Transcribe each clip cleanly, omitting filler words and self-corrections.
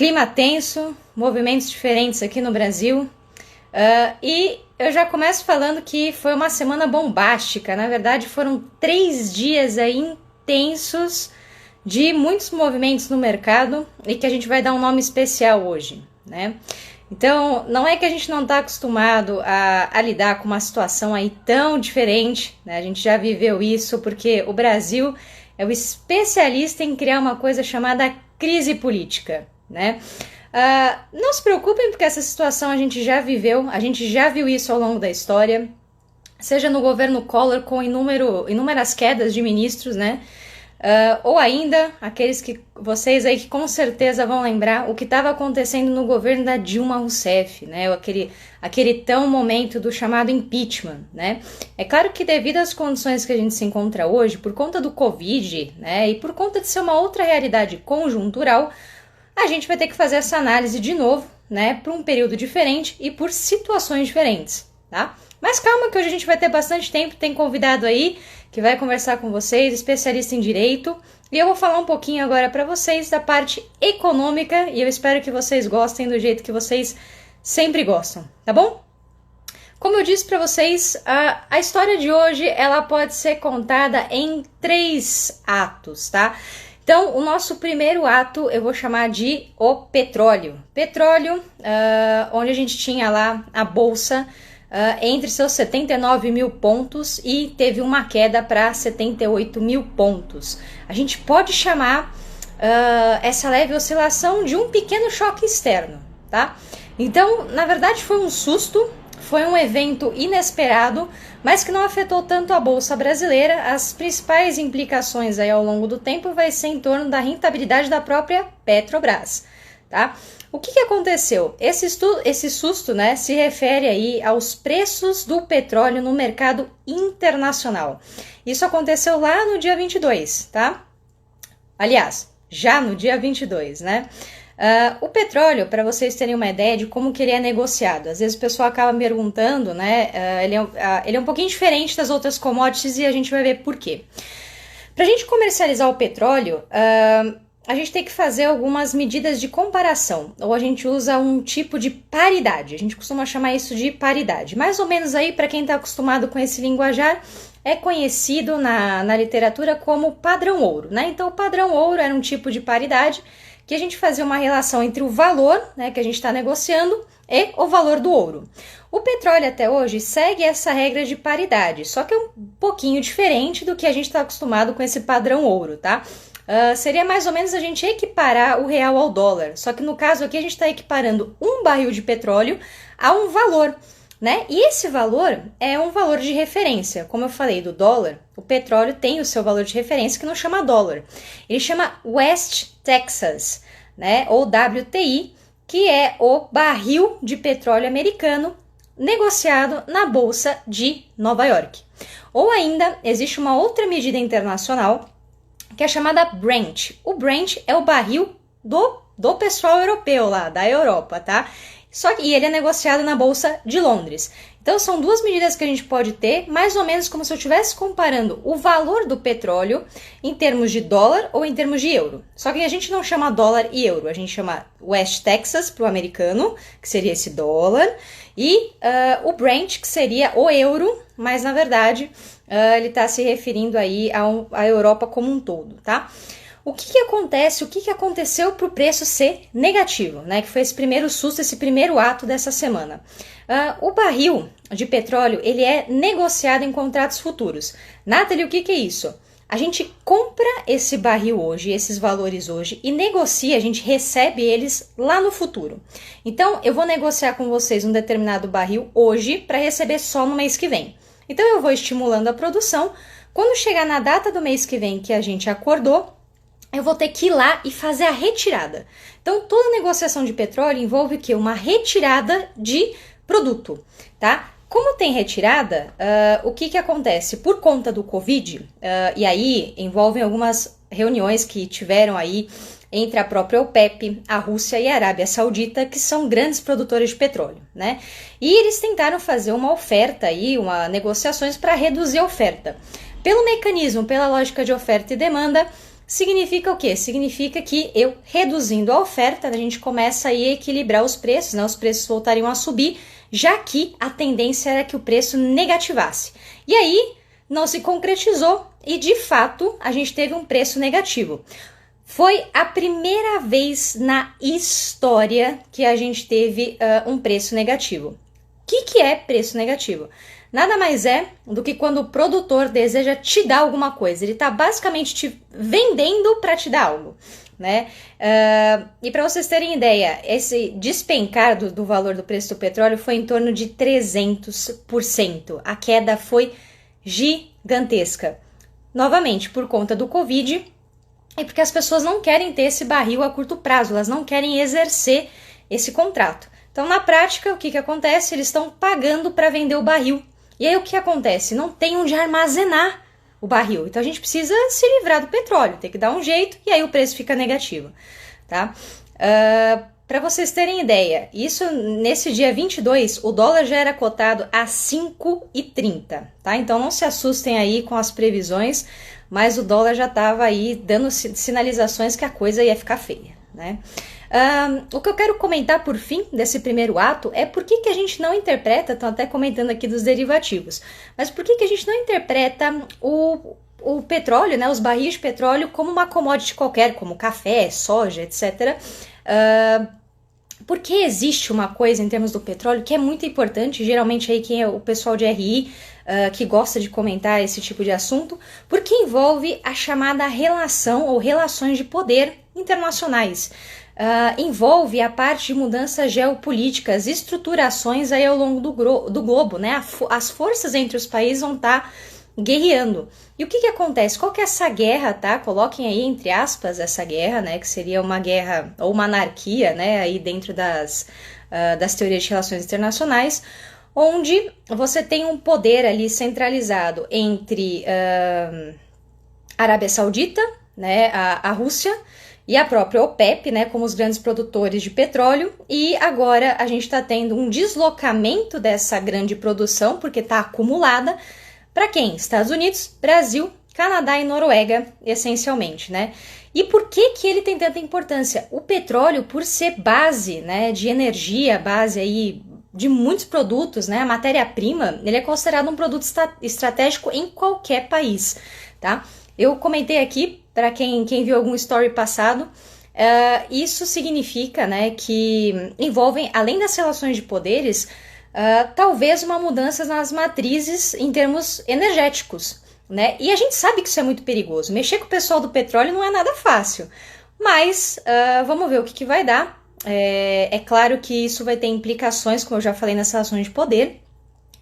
Clima tenso, movimentos diferentes aqui no Brasil. E eu já começo falando que foi uma semana bombástica. Na verdade, foram 3 dias aí intensos de muitos movimentos no mercado e que a gente vai dar um nome especial hoje, né? Então, não é que a gente não está acostumado a lidar com uma situação aí tão diferente, né? A gente já viveu isso porque o Brasil é o especialista em criar uma coisa chamada crise política, né? Não se preocupem porque essa situação a gente já viveu, a gente já viu isso ao longo da história, seja no governo Collor com inúmeras quedas de ministros, né? Ou ainda, aqueles que vocês aí que com certeza vão lembrar o que estava acontecendo no governo da Dilma Rousseff, né? Aquele tão momento do chamado impeachment, né? É claro que devido às condições que a gente se encontra hoje, por conta do Covid, né? E por conta de ser uma outra realidade conjuntural, a gente vai ter que fazer essa análise de novo, né? Por um período diferente e por situações diferentes, tá? Mas calma que hoje a gente vai ter bastante tempo, tem convidado aí que vai conversar com vocês, especialista em direito, e eu vou falar um pouquinho agora para vocês da parte econômica e eu espero que vocês gostem do jeito que vocês sempre gostam, tá bom? Como eu disse para vocês, a história de hoje ela pode ser contada em 3 atos, tá? Então, o nosso primeiro ato eu vou chamar de o petróleo. Petróleo, onde a gente tinha lá a bolsa entre seus 79 mil pontos e teve uma queda para 78 mil pontos. A gente pode chamar essa leve oscilação de um pequeno choque externo, tá? Então, na verdade, foi um susto, foi um evento inesperado, mas que não afetou tanto a Bolsa Brasileira. As principais implicações aí ao longo do tempo vai ser em torno da rentabilidade da própria Petrobras, tá? O que aconteceu? Esse susto, né, se refere aí aos preços do petróleo no mercado internacional. Isso aconteceu lá no dia 22, tá? Aliás, já no dia 22, né? O petróleo, para vocês terem uma ideia de como que ele é negociado, às vezes o pessoal acaba me perguntando, né? Ele é um pouquinho diferente das outras commodities e a gente vai ver por quê. Para a gente comercializar o petróleo, a gente tem que fazer algumas medidas de comparação, ou a gente usa um tipo de paridade, a gente costuma chamar isso de paridade. Mais ou menos aí, para quem está acostumado com esse linguajar, é conhecido na literatura como padrão ouro, né? Então, o padrão ouro era um tipo de paridade que a gente fazia uma relação entre o valor, né, que a gente está negociando e o valor do ouro. O petróleo até hoje segue essa regra de paridade, só que é um pouquinho diferente do que a gente está acostumado com esse padrão ouro, tá? Seria mais ou menos a gente equiparar o real ao dólar, só que no caso aqui a gente está equiparando um barril de petróleo a um valor, né? E esse valor é um valor de referência. Como eu falei do dólar, o petróleo tem o seu valor de referência que não chama dólar. Ele chama West Texas, né? Ou WTI, que é o barril de petróleo americano negociado na Bolsa de Nova York. Ou ainda, existe uma outra medida internacional que é chamada Brent. O Brent é o barril do pessoal europeu lá, da Europa, tá? E ele é negociado na Bolsa de Londres. Então, são 2 medidas que a gente pode ter, mais ou menos como se eu estivesse comparando o valor do petróleo em termos de dólar ou em termos de euro. Só que a gente não chama dólar e euro, a gente chama West Texas para o americano, que seria esse dólar, e o Brent, que seria o euro, mas na verdade ele está se referindo aí à Europa como um todo, tá? O que acontece, o que aconteceu para o preço ser negativo, né? Que foi esse primeiro susto, esse primeiro ato dessa semana. O barril de petróleo, ele é negociado em contratos futuros. Nathalie, o que é isso? A gente compra esse barril hoje, esses valores hoje, e negocia, a gente recebe eles lá no futuro. Então, eu vou negociar com vocês um determinado barril hoje para receber só no mês que vem. Então, eu vou estimulando a produção. Quando chegar na data do mês que vem que a gente acordou, eu vou ter que ir lá e fazer a retirada. Então, toda negociação de petróleo envolve o quê? Uma retirada de produto, tá? Como tem retirada, o que acontece? Por conta do Covid, e aí envolvem algumas reuniões que tiveram aí entre a própria OPEP, a Rússia e a Arábia Saudita, que são grandes produtores de petróleo, né? E eles tentaram fazer uma oferta aí, negociações para reduzir a oferta. Pelo mecanismo, pela lógica de oferta e demanda, Significa o quê? Significa que eu reduzindo a oferta, a gente começa a equilibrar os preços, né? Os preços voltariam a subir, já que a tendência era que o preço negativasse. E aí não se concretizou e de fato a gente teve um preço negativo. Foi a primeira vez na história que a gente teve um preço negativo. O que é preço negativo? Nada mais é do que quando o produtor deseja te dar alguma coisa. Ele está basicamente te vendendo para te dar algo, né? E para vocês terem ideia, esse despencar do valor do preço do petróleo foi em torno de 300%. A queda foi gigantesca. Novamente, por conta do Covid e porque as pessoas não querem ter esse barril a curto prazo, elas não querem exercer esse contrato. Então, na prática, o que acontece? Eles estão pagando para vender o barril. E aí o que acontece? Não tem onde armazenar o barril. Então a gente precisa se livrar do petróleo, tem que dar um jeito e aí o preço fica negativo, tá? Para vocês terem ideia, isso nesse dia 22, o dólar já era cotado a 5,30, tá? Então não se assustem aí com as previsões, mas o dólar já estava aí dando sinalizações que a coisa ia ficar feia, né? O que eu quero comentar por fim desse primeiro ato é por que a gente não interpreta, estão até comentando aqui dos derivativos, mas por que a gente não interpreta o petróleo, né, os barris de petróleo como uma commodity qualquer, como café, soja, etc. Porque existe uma coisa em termos do petróleo que é muito importante, geralmente aí quem é o pessoal de RI, que gosta de comentar esse tipo de assunto, porque envolve a chamada relação ou relações de poder internacionais. Envolve a parte de mudanças geopolíticas, estruturações aí ao longo do globo, né? As forças entre os países vão estar guerreando. E o que acontece? Qual que é essa guerra, tá? Coloquem aí entre aspas essa guerra, né? Que seria uma guerra ou uma anarquia, né? Aí dentro das teorias de relações internacionais, onde você tem um poder ali centralizado entre Arábia Saudita, né? A Rússia e a própria OPEP, né, como os grandes produtores de petróleo, e agora a gente está tendo um deslocamento dessa grande produção, porque está acumulada, para quem? Estados Unidos, Brasil, Canadá e Noruega, essencialmente, né? E por que ele tem tanta importância? O petróleo, por ser base, né, de energia, base aí de muitos produtos, né, a matéria-prima, ele é considerado um produto estratégico em qualquer país, tá? Eu comentei aqui, para quem viu algum story passado, isso significa, né, que envolvem, além das relações de poderes, talvez uma mudança nas matrizes em termos energéticos, né? E a gente sabe que isso é muito perigoso. Mexer com o pessoal do petróleo não é nada fácil, mas vamos ver o que vai dar. É claro que isso vai ter implicações, como eu já falei, nas relações de poder,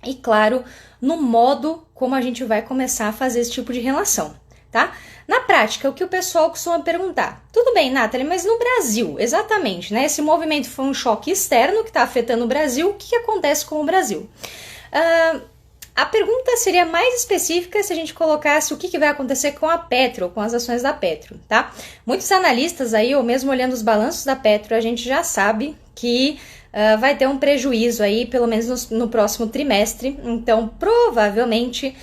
e claro, no modo como a gente vai começar a fazer esse tipo de relação, tá? Na prática, o que o pessoal costuma perguntar, tudo bem, Nathalie, mas no Brasil, exatamente, né? Esse movimento foi um choque externo que está afetando o Brasil, o que acontece com o Brasil? A pergunta seria mais específica se a gente colocasse o que vai acontecer com a Petro, com as ações da Petro, tá? Muitos analistas aí, ou mesmo olhando os balanços da Petro, a gente já sabe que vai ter um prejuízo aí, pelo menos no próximo trimestre, então provavelmente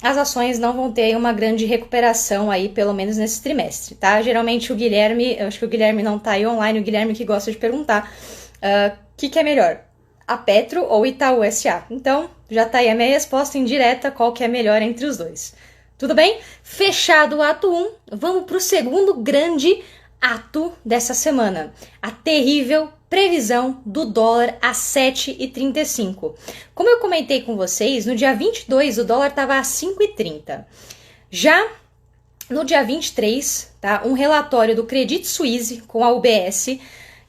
as ações não vão ter uma grande recuperação aí, pelo menos nesse trimestre, tá? Geralmente o Guilherme, eu acho que o Guilherme não tá aí online, o Guilherme que gosta de perguntar o que é melhor, a Petro ou Itaú S.A. Então, já tá aí a minha resposta indireta, qual que é melhor entre os dois. Tudo bem? Fechado o ato 1, vamos pro segundo grande ato dessa semana, a terrível previsão do dólar a 7,35. Como eu comentei com vocês, no dia 22 o dólar estava a 5,30. Já no dia 23, tá, um relatório do Credit Suisse com a UBS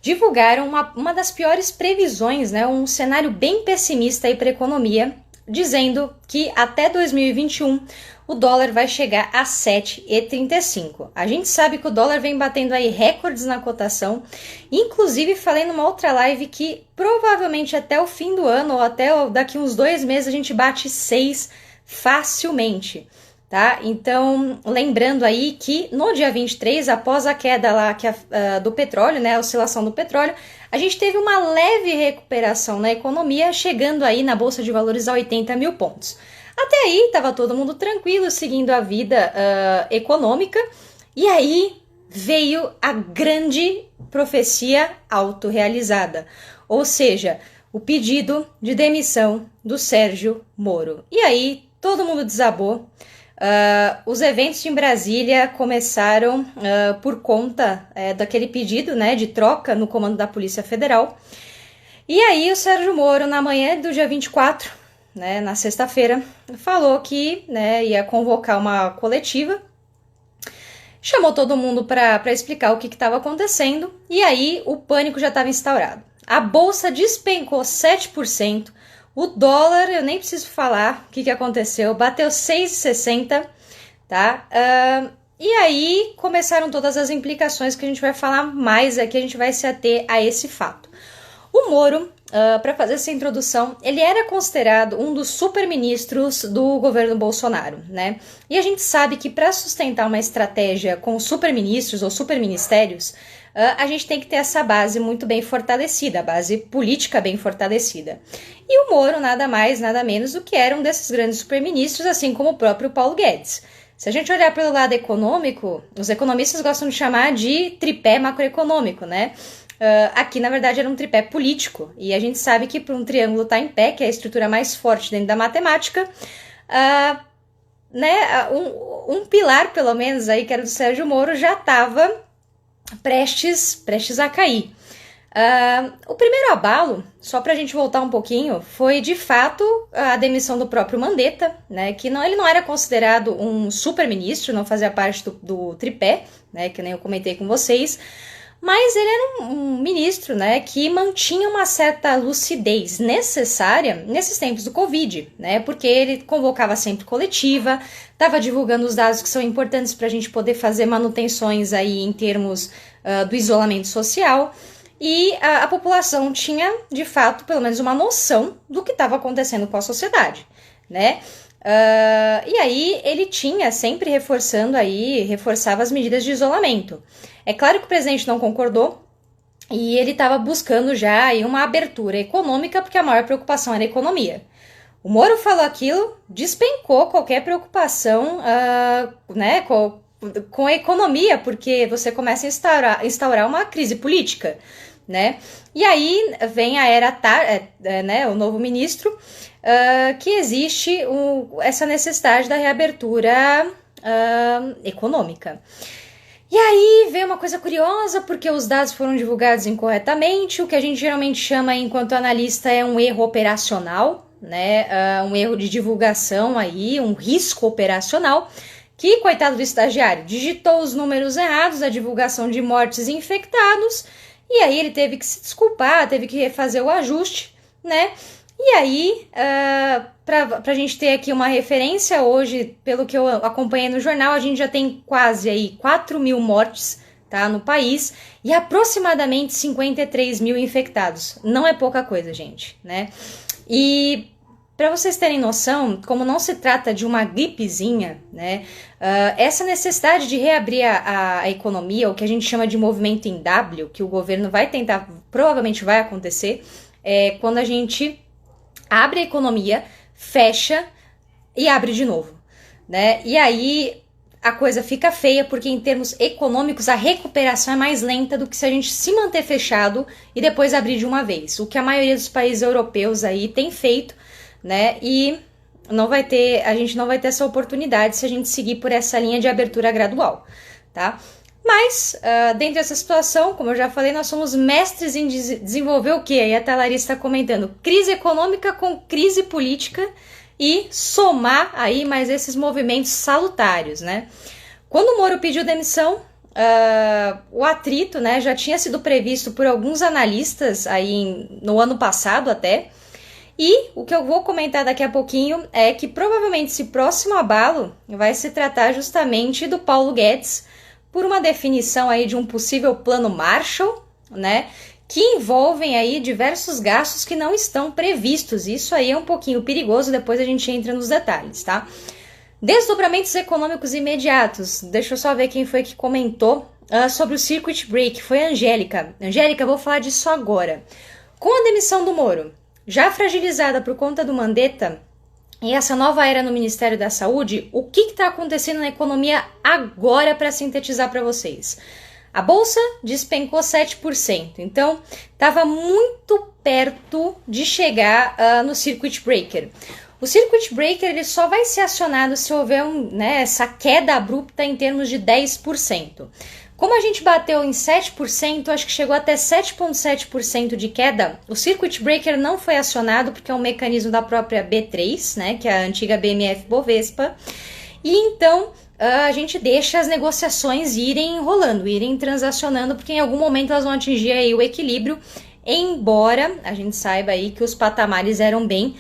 divulgaram uma das piores previsões, né, um cenário bem pessimista para a economia, dizendo que até 2021 o dólar vai chegar a 7,35. A gente sabe que o dólar vem batendo aí recordes na cotação. Inclusive, falei numa outra live que provavelmente até o fim do ano ou até daqui uns 2 meses a gente bate 6 facilmente, tá? Então, lembrando aí que no dia 23, após a queda lá do petróleo, né, a oscilação do petróleo, a gente teve uma leve recuperação na economia, chegando aí na Bolsa de Valores a 80 mil pontos. Até aí estava todo mundo tranquilo, seguindo a vida econômica, E aí veio a grande profecia autorrealizada, ou seja, o pedido de demissão do Sérgio Moro. E aí todo mundo desabou. Os eventos em Brasília começaram por conta daquele pedido, né, de troca no comando da Polícia Federal. E aí o Sérgio Moro, na manhã do dia 24, né, na sexta-feira, falou que, né, ia convocar uma coletiva, chamou todo mundo para explicar o que estava acontecendo, e aí o pânico já estava instaurado. A bolsa despencou 7%, o dólar, eu nem preciso falar o que aconteceu, bateu 6,60, tá? E aí começaram todas as implicações que a gente vai falar mais aqui, a gente vai se ater a esse fato. O Moro, para fazer essa introdução, ele era considerado um dos superministros do governo Bolsonaro, né? E a gente sabe que para sustentar uma estratégia com superministros ou superministérios, a gente tem que ter essa base muito bem fortalecida, a base política bem fortalecida. E o Moro nada mais, nada menos do que era um desses grandes superministros, assim como o próprio Paulo Guedes. Se a gente olhar pelo lado econômico, os economistas gostam de chamar de tripé macroeconômico, né? Aqui, na verdade, era um tripé político, e a gente sabe que para um triângulo estar em pé, que é a estrutura mais forte dentro da matemática, né, um pilar, pelo menos, aí, que era do Sérgio Moro, já estava prestes a cair. O primeiro abalo, só para a gente voltar um pouquinho, foi de fato a demissão do próprio Mandetta, né, que ele não era considerado um super-ministro, não fazia parte do tripé, né, que nem eu comentei com vocês, mas ele era um ministro, né, que mantinha uma certa lucidez necessária nesses tempos do Covid, né, porque ele convocava sempre coletiva, estava divulgando os dados que são importantes para a gente poder fazer manutenções aí em termos do isolamento social, e a população tinha, de fato, pelo menos uma noção do que estava acontecendo com a sociedade, né. E aí ele tinha sempre reforçava as medidas de isolamento. É claro que o presidente não concordou e ele estava buscando já aí uma abertura econômica, porque a maior preocupação era a economia. O Moro falou aquilo, despencou qualquer preocupação né, com a economia, porque você começa a instaurar uma crise política, né? E aí vem a era né, o novo ministro, que existe essa necessidade da reabertura econômica. E aí veio uma coisa curiosa, porque os dados foram divulgados incorretamente, o que a gente geralmente chama enquanto analista é um erro operacional, né? Um erro de divulgação aí, um risco operacional, que, coitado do estagiário, digitou os números errados da divulgação de mortes e infectados, e aí ele teve que se desculpar, teve que refazer o ajuste, né? E aí, pra gente ter aqui uma referência, hoje, pelo que eu acompanhei no jornal, a gente já tem quase aí 4 mil mortes, tá, no país, e aproximadamente 53 mil infectados. Não é pouca coisa, gente, né? E para vocês terem noção, como não se trata de uma gripezinha, né, essa necessidade de reabrir a economia, o que a gente chama de movimento em W, que o governo vai tentar, provavelmente vai acontecer, quando a gente abre a economia, fecha e abre de novo, né? E aí a coisa fica feia, porque em termos econômicos a recuperação é mais lenta do que se a gente se manter fechado e depois abrir de uma vez, o que a maioria dos países europeus aí tem feito, né? E a gente não vai ter essa oportunidade se a gente seguir por essa linha de abertura gradual, tá? Mas, dentro dessa situação, como eu já falei, nós somos mestres em desenvolver o quê? Aí a Larissa está comentando, crise econômica com crise política e somar aí mais esses movimentos salutários, né? Quando o Moro pediu demissão, o atrito, né, já tinha sido previsto por alguns analistas aí no ano passado até, e o que eu vou comentar daqui a pouquinho é que provavelmente esse próximo abalo vai se tratar justamente do Paulo Guedes, por uma definição aí de um possível plano Marshall, né, que envolvem aí diversos gastos que não estão previstos. Isso aí é um pouquinho perigoso, depois a gente entra nos detalhes, tá? Desdobramentos econômicos imediatos. Deixa eu só ver quem foi que comentou sobre o circuit break. Foi a Angélica. Angélica, vou falar disso agora. Com a demissão do Moro, já fragilizada por conta do Mandetta, e essa nova era no Ministério da Saúde, o que está acontecendo na economia agora para sintetizar para vocês? A bolsa despencou 7%, então estava muito perto de chegar no Circuit Breaker. O Circuit Breaker ele só vai ser acionado se houver essa queda abrupta em termos de 10%. Como a gente bateu em 7%, acho que chegou até 7,7% de queda, o Circuit Breaker não foi acionado porque é um mecanismo da própria B3, né, que é a antiga BMF Bovespa, e então a gente deixa as negociações irem rolando, irem transacionando, porque em algum momento elas vão atingir aí o equilíbrio, embora a gente saiba aí que os patamares eram bem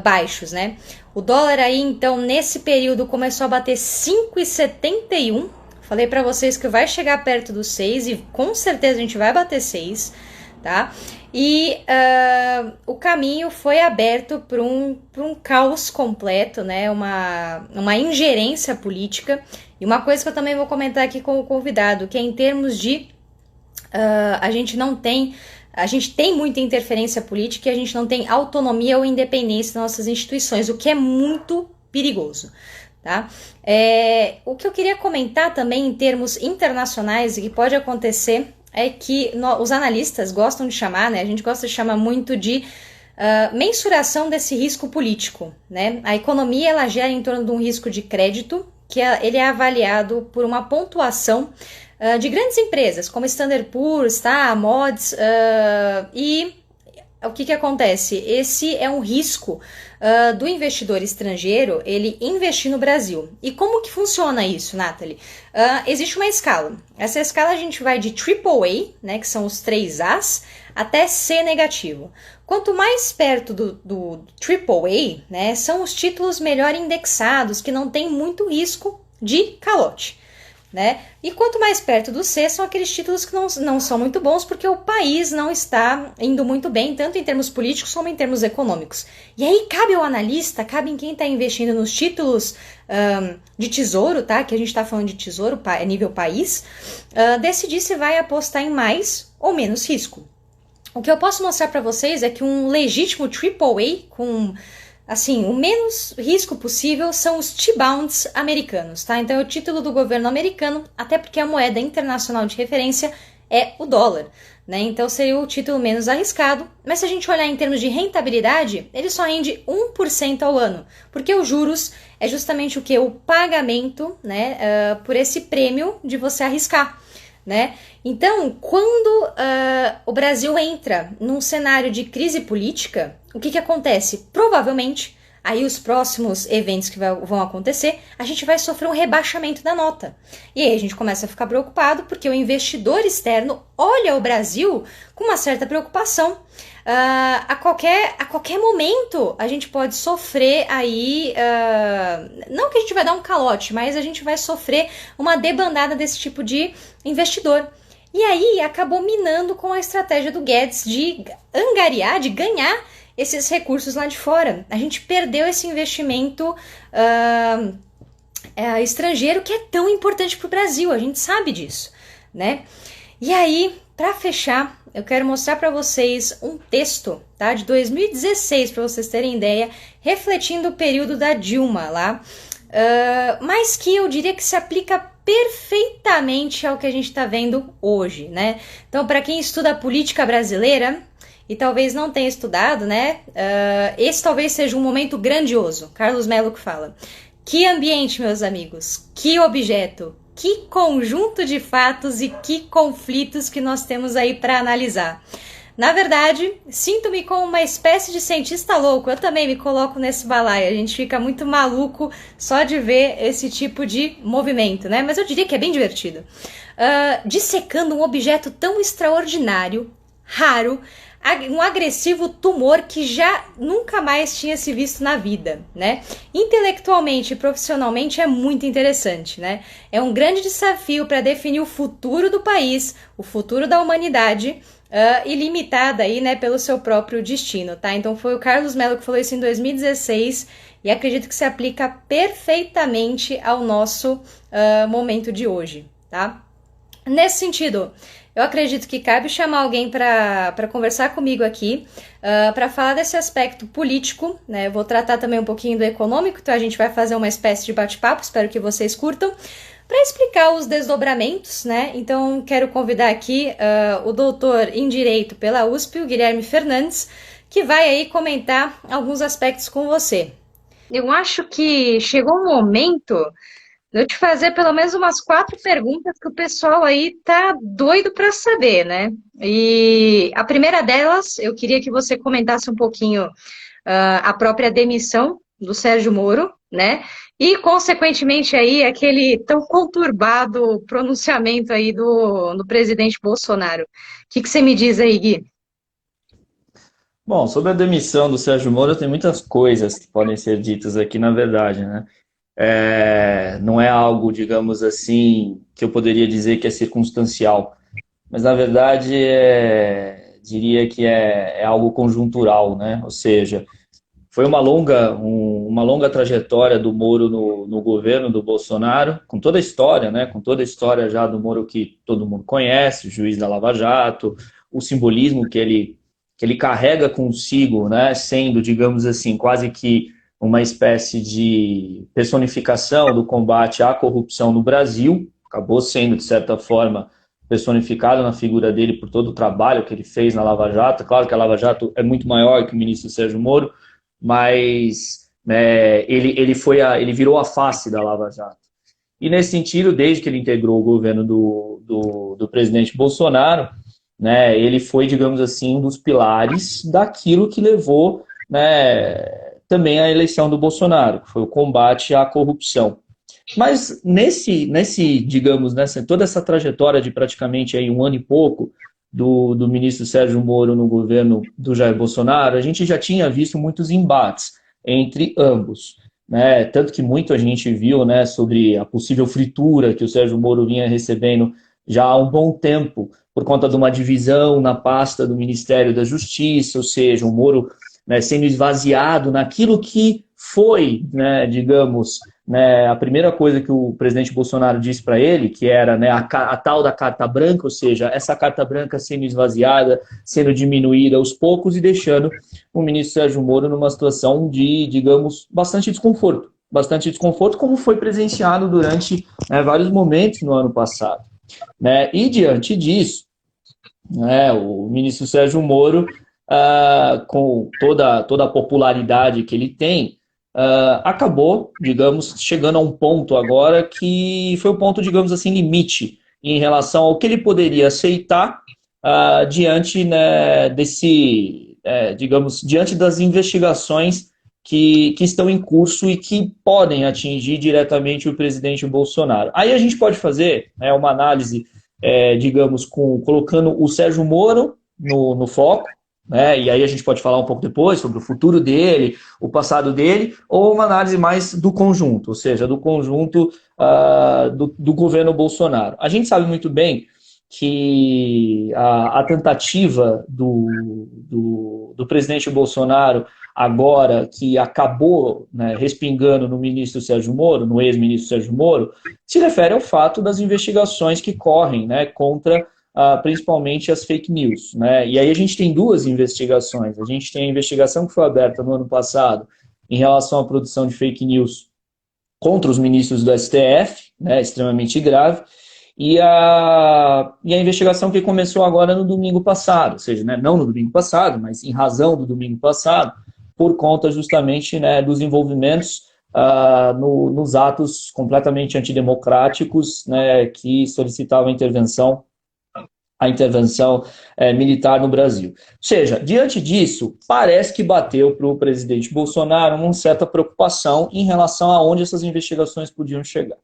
baixos, né? O dólar aí, então, nesse período começou a bater 5,71. Falei para vocês que vai chegar perto dos 6 e com certeza a gente vai bater 6, tá? E o caminho foi aberto para um caos completo, né? Uma ingerência política. E uma coisa que eu também vou comentar aqui com o convidado, que é em termos de a gente tem muita interferência política e a gente não tem autonomia ou independência das nossas instituições, o que é muito perigoso, tá? O que eu queria comentar também em termos internacionais e que pode acontecer é que os analistas gostam de chamar, né? A gente gosta de chamar muito de mensuração desse risco político, né? A economia ela gera em torno de um risco de crédito, que ele é avaliado por uma pontuação de grandes empresas, como Standard Poor's, tá? Moody's, e o que acontece? Esse é um risco do investidor estrangeiro, ele investir no Brasil. E como que funciona isso, Nathalie? Existe uma escala. Essa escala a gente vai de AAA, né, que são os 3 As, até C negativo. Quanto mais perto do AAA, né, são os títulos melhor indexados, que não tem muito risco de calote, né? E quanto mais perto do C, são aqueles títulos que não são muito bons, porque o país não está indo muito bem, tanto em termos políticos como em termos econômicos. E aí cabe ao analista, cabe em quem está investindo nos títulos de tesouro, tá? Que a gente está falando de tesouro, nível país, decidir se vai apostar em mais ou menos risco. O que eu posso mostrar para vocês é que um legítimo AAA com o menos risco possível são os T-Bonds americanos, tá? Então é o título do governo americano, até porque a moeda internacional de referência é o dólar, né? Então seria o título menos arriscado, mas se a gente olhar em termos de rentabilidade, ele só rende 1% ao ano, porque os juros é justamente o que? O pagamento, né, por esse prêmio de você arriscar, né? Então, quando o Brasil entra num cenário de crise política, o que acontece? Provavelmente, aí os próximos eventos que vão acontecer, a gente vai sofrer um rebaixamento da nota. E aí a gente começa a ficar preocupado, porque o investidor externo olha o Brasil com uma certa preocupação. A qualquer momento a gente pode sofrer aí, não que a gente vai dar um calote, mas a gente vai sofrer uma debandada desse tipo de investidor. E aí acabou minando com a estratégia do Guedes de angariar, de ganhar esses recursos lá de fora. A gente perdeu esse investimento estrangeiro que é tão importante para o Brasil, a gente sabe disso, né? E aí, para fechar, eu quero mostrar para vocês um texto, tá, de 2016, para vocês terem ideia, refletindo o período da Dilma lá, mas que eu diria que se aplica perfeitamente ao que a gente está vendo hoje, né? Então, para quem estuda a política brasileira e talvez não tenha estudado, né? Esse talvez seja um momento grandioso. Carlos Melo que fala. Que ambiente, meus amigos, que objeto, que conjunto de fatos e que conflitos que nós temos aí para analisar. Na verdade, sinto-me como uma espécie de cientista louco, eu também me coloco nesse balaio, a gente fica muito maluco só de ver esse tipo de movimento, né? Mas eu diria que é bem divertido. Dissecando um objeto tão extraordinário, raro, um agressivo tumor que já nunca mais tinha se visto na vida, né? Intelectualmente e profissionalmente é muito interessante, né? É um grande desafio para definir o futuro do país, o futuro da humanidade, ilimitada aí, né, pelo seu próprio destino, tá? Então foi o Carlos Melo que falou isso em 2016 e acredito que se aplica perfeitamente ao nosso momento de hoje, tá? Nesse sentido, eu acredito que cabe chamar alguém para conversar comigo aqui, para falar desse aspecto político, né? Eu vou tratar também um pouquinho do econômico, então a gente vai fazer uma espécie de bate-papo, espero que vocês curtam, para explicar os desdobramentos, né? Então quero convidar aqui o doutor em Direito pela USP, o Guilherme Fernandes, que vai aí comentar alguns aspectos com você. Eu acho que chegou um momento de eu te fazer pelo menos umas 4 perguntas que o pessoal aí tá doido para saber, né? E a primeira delas, eu queria que você comentasse um pouquinho a própria demissão do Sérgio Moro, né? E, consequentemente, aí, aquele tão conturbado pronunciamento aí do presidente Bolsonaro. O que você me diz aí, Gui? Bom, sobre a demissão do Sérgio Moro, tem muitas coisas que podem ser ditas aqui, na verdade, né? Não é algo, digamos assim, que eu poderia dizer que é circunstancial, mas na verdade diria que é algo conjuntural, né? Ou seja, foi uma longa trajetória do Moro no governo do Bolsonaro, com toda a história, né? Com toda a história já do Moro que todo mundo conhece, o juiz da Lava Jato, o simbolismo que ele carrega consigo, né? Sendo, digamos assim, quase que uma espécie de personificação do combate à corrupção no Brasil, acabou sendo, de certa forma, personificado na figura dele por todo o trabalho que ele fez na Lava Jato. Claro que a Lava Jato é muito maior que o ministro Sérgio Moro, mas ele virou a face da Lava Jato. E nesse sentido, desde que ele integrou o governo do presidente Bolsonaro, né, ele foi, digamos assim, um dos pilares daquilo que levou, né, também à eleição do Bolsonaro, que foi o combate à corrupção. Mas digamos, toda essa trajetória de praticamente aí 1 ano e pouco do ministro Sérgio Moro no governo do Jair Bolsonaro, a gente já tinha visto muitos embates entre ambos, né? Tanto que muito a gente viu, né, sobre a possível fritura que o Sérgio Moro vinha recebendo já há um bom tempo, por conta de uma divisão na pasta do Ministério da Justiça, ou seja, o Moro, né, sendo esvaziado naquilo que foi, né, digamos, né, a primeira coisa que o presidente Bolsonaro disse para ele, que era, né, a tal da carta branca, ou seja, essa carta branca sendo esvaziada, sendo diminuída aos poucos e deixando o ministro Sérgio Moro numa situação de, digamos, bastante desconforto, como foi presenciado durante, né, vários momentos no ano passado, né? E diante disso, né, o ministro Sérgio Moro, com toda a popularidade que ele tem, acabou, digamos, chegando a um ponto agora que foi o ponto, digamos assim, limite em relação ao que ele poderia aceitar diante, né, diante das investigações que estão em curso e que podem atingir diretamente o presidente Bolsonaro. Aí a gente pode fazer, né, uma análise, digamos, colocando o Sérgio Moro no foco, né, e aí a gente pode falar um pouco depois sobre o futuro dele, o passado dele, ou uma análise mais do conjunto, ou seja, do conjunto do governo Bolsonaro. A gente sabe muito bem que a tentativa do presidente Bolsonaro, agora que acabou, né, respingando no ministro Sérgio Moro, no ex-ministro Sérgio Moro, se refere ao fato das investigações que correm, né, contra principalmente as fake news, né? E aí a gente tem 2 investigações. A gente tem a investigação que foi aberta no ano passado em relação à produção de fake news contra os ministros do STF, né, extremamente grave, e a investigação que começou agora no domingo passado, ou seja, né, não no domingo passado, mas em razão do domingo passado, por conta justamente, né, dos envolvimentos nos atos completamente antidemocráticos, né, que solicitavam a intervenção militar no Brasil. Ou seja, diante disso, parece que bateu para o presidente Bolsonaro uma certa preocupação em relação a onde essas investigações podiam chegar.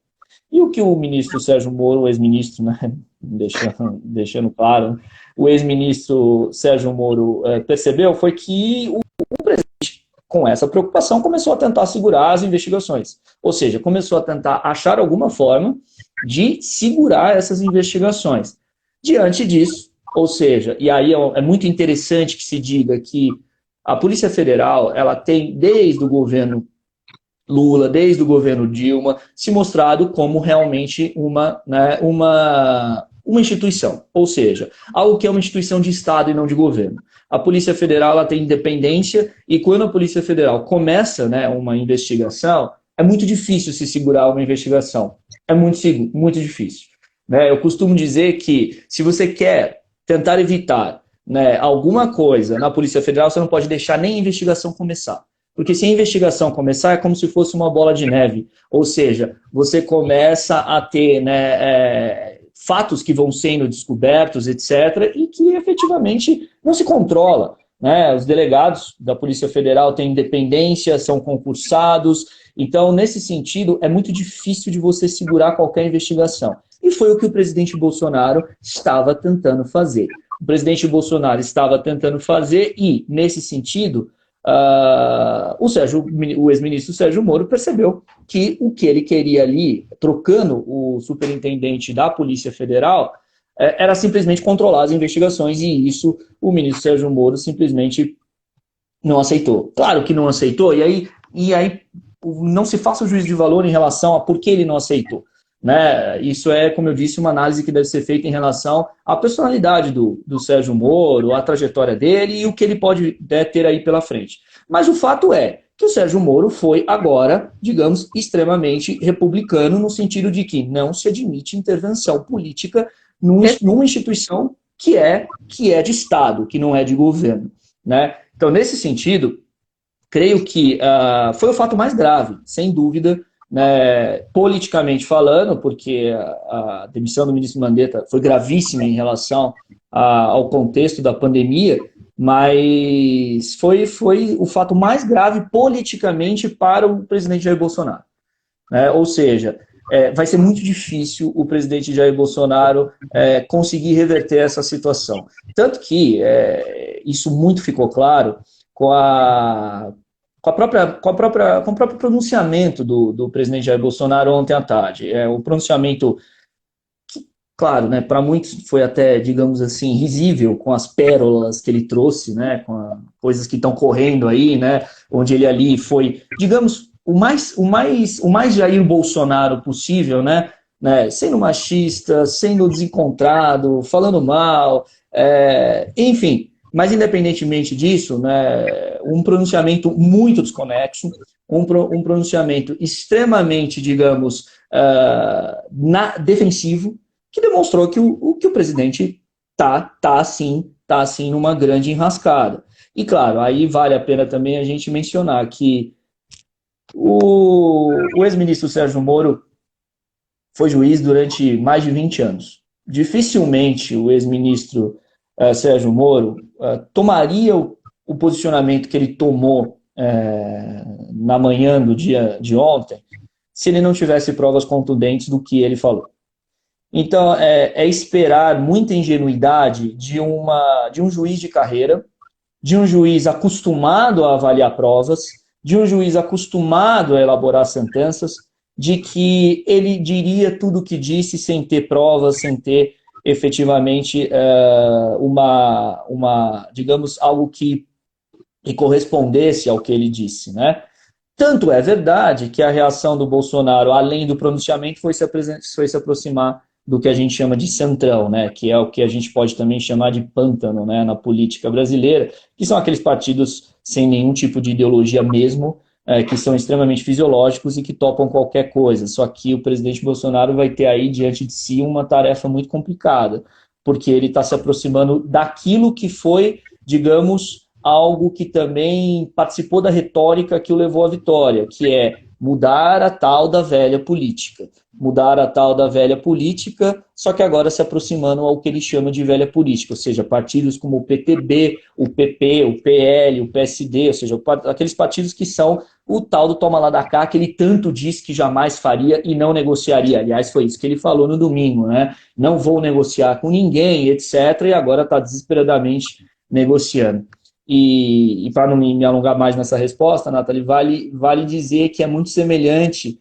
E o que o ministro Sérgio Moro, o ex-ministro, né, deixando claro, o ex-ministro Sérgio Moro percebeu foi que o presidente, com essa preocupação, começou a tentar segurar as investigações. Ou seja, começou a tentar achar alguma forma de segurar essas investigações. Diante disso, ou seja, e aí é muito interessante que se diga que a Polícia Federal, ela tem, desde o governo Lula, desde o governo Dilma, se mostrado como realmente uma instituição, ou seja, algo que é uma instituição de Estado e não de governo. A Polícia Federal ela tem independência e quando a Polícia Federal começa, né, uma investigação, é muito difícil se segurar uma investigação. É muito difícil. Né? Eu costumo dizer que se você quer tentar evitar, né, alguma coisa na Polícia Federal, você não pode deixar nem a investigação começar. Porque se a investigação começar, é como se fosse uma bola de neve. Ou seja, você começa a ter, né, fatos que vão sendo descobertos, etc., e que efetivamente não se controla. Né? Os delegados da Polícia Federal têm independência, são concursados. Então, nesse sentido, é muito difícil de você segurar qualquer investigação. E foi o que o presidente Bolsonaro estava tentando fazer. O presidente Bolsonaro estava tentando fazer e, nesse sentido, o ex-ministro Sérgio Moro percebeu que o que ele queria ali, trocando o superintendente da Polícia Federal, era simplesmente controlar as investigações e isso o ministro Sérgio Moro simplesmente não aceitou. Claro que não aceitou, e aí não se faça o juízo de valor em relação a por que ele não aceitou. Né? Isso é, como eu disse, uma análise que deve ser feita em relação à personalidade do Sérgio Moro, a trajetória dele e o que ele pode ter aí pela frente. Mas o fato é que o Sérgio Moro foi agora, digamos, extremamente republicano, no sentido de que não se admite intervenção política numa instituição que é de Estado, que não é de governo. Né? Então, nesse sentido, creio que foi o fato mais grave, sem dúvida, né, politicamente falando, porque a demissão do ministro Mandetta foi gravíssima em relação ao contexto da pandemia, mas foi o fato mais grave politicamente para o presidente Jair Bolsonaro. Né? Ou seja, vai ser muito difícil o presidente Jair Bolsonaro conseguir reverter essa situação. Tanto que isso muito ficou claro com o próprio pronunciamento do presidente Jair Bolsonaro ontem à tarde. O pronunciamento que, claro, né, para muitos foi até, digamos assim, risível com as pérolas que ele trouxe, né, com coisas que estão correndo aí, né, onde ele ali foi, digamos, o mais Jair Bolsonaro possível, né, sendo machista, sendo desencontrado, falando mal, enfim. Mas, independentemente disso, né, um pronunciamento muito desconexo, um pronunciamento extremamente, digamos, defensivo, que demonstrou que o presidente tá assim, numa grande enrascada. E, claro, aí vale a pena também a gente mencionar que o ex-ministro Sérgio Moro foi juiz durante mais de 20 anos. Dificilmente o ex-ministro Sérgio Moro tomaria o posicionamento que ele tomou na manhã do dia de ontem se ele não tivesse provas contundentes do que ele falou. Então, é esperar muita ingenuidade de um juiz de carreira, de um juiz acostumado a avaliar provas, de um juiz acostumado a elaborar sentenças, de que ele diria tudo o que disse sem ter provas, sem ter efetivamente digamos, algo que correspondesse ao que ele disse, né? Tanto é verdade que a reação do Bolsonaro, além do pronunciamento, foi se aproximar do que a gente chama de centrão, né? Que é o que a gente pode também chamar de pântano, né? Na política brasileira, que são aqueles partidos sem nenhum tipo de ideologia mesmo, que são extremamente fisiológicos e que topam qualquer coisa. Só que o presidente Bolsonaro vai ter aí diante de si uma tarefa muito complicada, porque ele está se aproximando daquilo que foi, digamos, algo que também participou da retórica que o levou à vitória, que é mudar a tal da velha política. Mudar a tal da velha política, só que agora se aproximando ao que ele chama de velha política, ou seja, partidos como o PTB, o PP, o PL, o PSD, ou seja, aqueles partidos que são o tal do toma lá da cá, que ele tanto disse que jamais faria e não negociaria. Aliás, foi isso que ele falou no domingo, né? Não vou negociar com ninguém, etc., e agora está desesperadamente negociando. E para não me alongar mais nessa resposta, Nathalie, vale dizer que é muito semelhante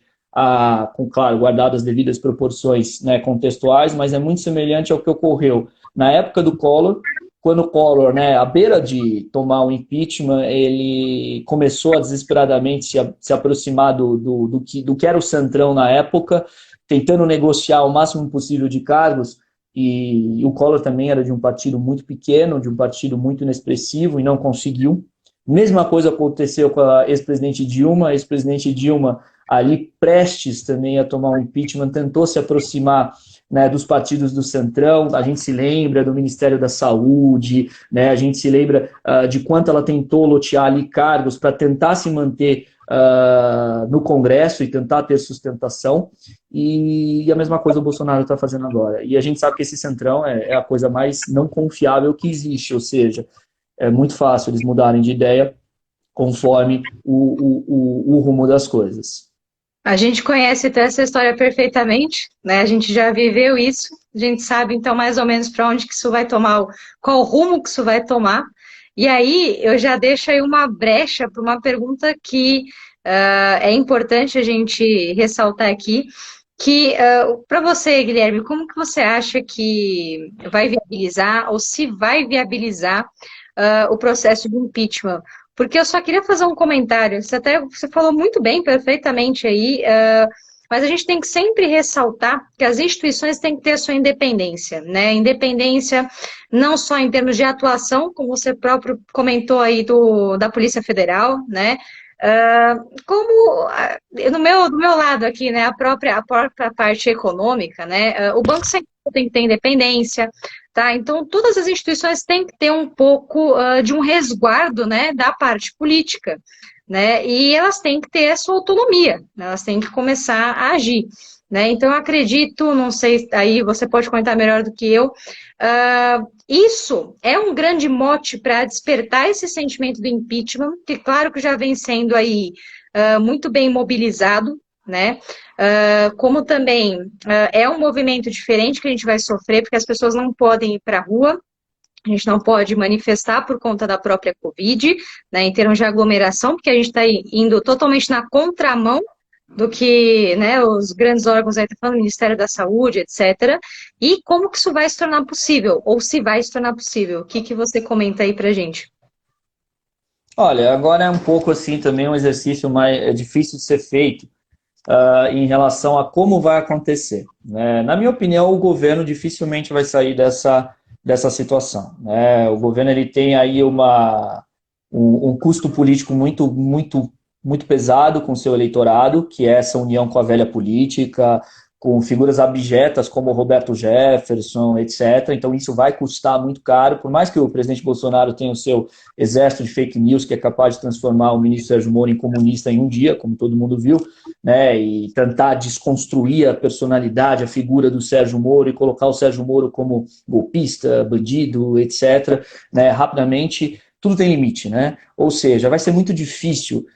claro, guardado as devidas proporções, né, contextuais, mas é muito semelhante ao que ocorreu na época do Collor, quando o Collor, né, à beira de tomar o impeachment, ele começou a desesperadamente se aproximar do que era o centrão na época, tentando negociar o máximo possível de cargos, e o Collor também era de um partido muito pequeno, de um partido muito inexpressivo e não conseguiu. Mesma coisa aconteceu com a ex-presidente Dilma. A ex-presidente Dilma, ali prestes também a tomar um impeachment, tentou se aproximar, né, dos partidos do Centrão. A gente se lembra do Ministério da Saúde, né, a gente se lembra de quanto ela tentou lotear ali cargos para tentar se manter no Congresso e tentar ter sustentação, e a mesma coisa o Bolsonaro está fazendo agora. E a gente sabe que esse Centrão é a coisa mais não confiável que existe, ou seja, é muito fácil eles mudarem de ideia conforme o rumo das coisas. A gente conhece até essa história perfeitamente, né? A gente já viveu isso, a gente sabe então mais ou menos para onde que isso vai tomar, qual rumo que isso vai tomar. E aí eu já deixo aí uma brecha para uma pergunta que é importante a gente ressaltar aqui, que para você, Guilherme, como que você acha que vai viabilizar ou se vai viabilizar o processo de impeachment? Porque eu só queria fazer um comentário. Você falou muito bem, perfeitamente aí, mas a gente tem que sempre ressaltar que as instituições têm que ter a sua independência, né? Independência não só em termos de atuação, como você próprio comentou aí da Polícia Federal, né? Como do meu lado aqui, né, a própria parte econômica, né, o Banco Central tem que ter independência, tá? Então, todas as instituições têm que ter um pouco de um resguardo, né, da parte política, né, e elas têm que ter a sua autonomia, né, elas têm que começar a agir, né? Então, eu acredito, não sei, aí você pode comentar melhor do que eu, isso é um grande mote para despertar esse sentimento do impeachment, que claro que já vem sendo aí muito bem mobilizado, né? Como também é um movimento diferente que a gente vai sofrer, porque as pessoas não podem ir para a rua, a gente não pode manifestar por conta da própria Covid, né, em termos de aglomeração, porque a gente está indo totalmente na contramão do que, né, os grandes órgãos aí estão falando, Ministério da Saúde, etc. E como que isso vai se tornar possível? Ou se vai se tornar possível? O que você comenta aí pra gente? Olha, agora é um pouco assim também um exercício mais difícil de ser feito em relação a como vai acontecer, né? Na minha opinião, o governo dificilmente vai sair dessa situação, né? O governo ele tem aí um custo político muito pesado com o seu eleitorado, que é essa união com a velha política, com figuras abjetas como Roberto Jefferson, etc. Então isso vai custar muito caro, por mais que o presidente Bolsonaro tenha o seu exército de fake news, que é capaz de transformar o ministro Sérgio Moro em comunista em um dia, como todo mundo viu, né, e tentar desconstruir a personalidade, a figura do Sérgio Moro e colocar o Sérgio Moro como golpista, bandido, etc., né, rapidamente, tudo tem limite, né? Ou seja, vai ser muito difícil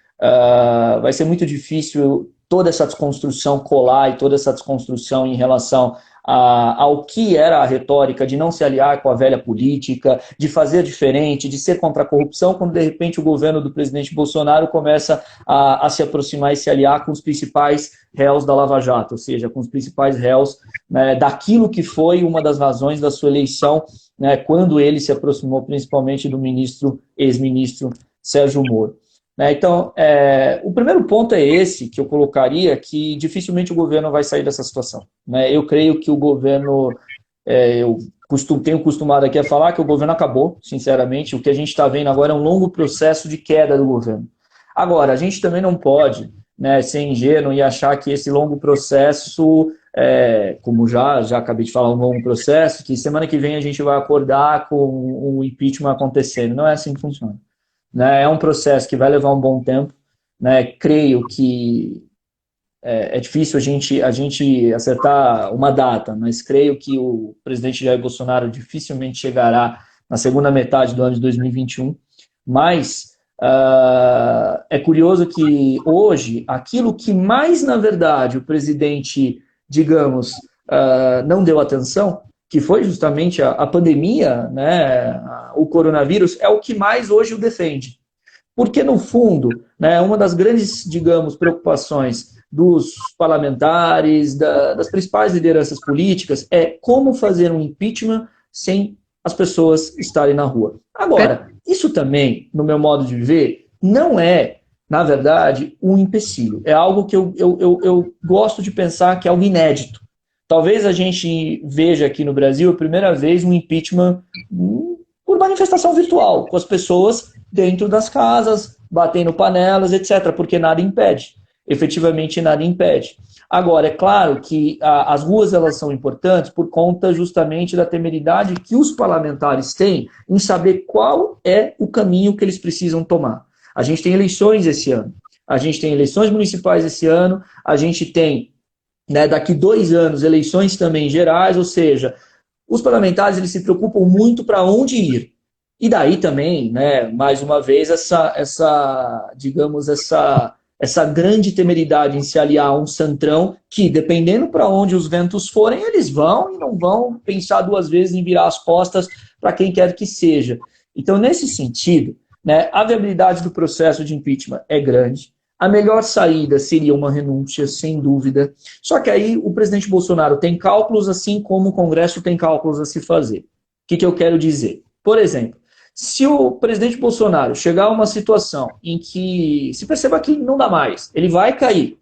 toda essa desconstrução colar e toda essa desconstrução em relação ao que era a retórica de não se aliar com a velha política, de fazer diferente, de ser contra a corrupção, quando de repente o governo do presidente Bolsonaro começa a se aproximar e se aliar com os principais réus da Lava Jato, ou seja, com os principais réus, né, daquilo que foi uma das razões da sua eleição, né, quando ele se aproximou principalmente do ex-ministro Sérgio Moro. Então, o primeiro ponto é esse, que eu colocaria, que dificilmente o governo vai sair dessa situação, né? Eu creio que o governo, tenho costumado aqui a falar que o governo acabou, sinceramente. O que a gente está vendo agora é um longo processo de queda do governo. Agora, a gente também não pode, né, ser ingênuo e achar que esse longo processo, como já acabei de falar, um longo processo, que semana que vem a gente vai acordar com o impeachment acontecendo. Não é assim que funciona. Né, é um processo que vai levar um bom tempo, né? Creio que é difícil a gente acertar uma data, mas creio que o presidente Jair Bolsonaro dificilmente chegará na segunda metade do ano de 2021. Mas é curioso que hoje, aquilo que mais, na verdade, o presidente, digamos, não deu atenção, que foi justamente a pandemia, né, o coronavírus, é o que mais hoje o defende. Porque, no fundo, né, uma das grandes, digamos, preocupações dos parlamentares, das principais lideranças políticas, é como fazer um impeachment sem as pessoas estarem na rua. Agora, isso também, no meu modo de ver, não é, na verdade, um empecilho. É algo que eu gosto de pensar que é algo inédito. Talvez a gente veja aqui no Brasil, a primeira vez, um impeachment por manifestação virtual, com as pessoas dentro das casas, batendo panelas, etc., porque nada impede. Efetivamente, nada impede. Agora, é claro que as ruas elas são importantes por conta justamente da temeridade que os parlamentares têm em saber qual é o caminho que eles precisam tomar. A gente tem eleições esse ano, a gente tem eleições municipais esse ano, a gente tem, né, daqui 2 anos, eleições também gerais, ou seja, os parlamentares eles se preocupam muito para onde ir. E daí também, né, mais uma vez, essa grande temeridade em se aliar a um centrão que, dependendo para onde os ventos forem, eles vão e não vão pensar 2 vezes em virar as costas para quem quer que seja. Então, nesse sentido, né, a viabilidade do processo de impeachment é grande. A melhor saída seria uma renúncia, sem dúvida. Só que aí o presidente Bolsonaro tem cálculos, assim como o Congresso tem cálculos a se fazer. O que eu quero dizer? Por exemplo, se o presidente Bolsonaro chegar a uma situação em que se perceba que não dá mais, ele vai cair,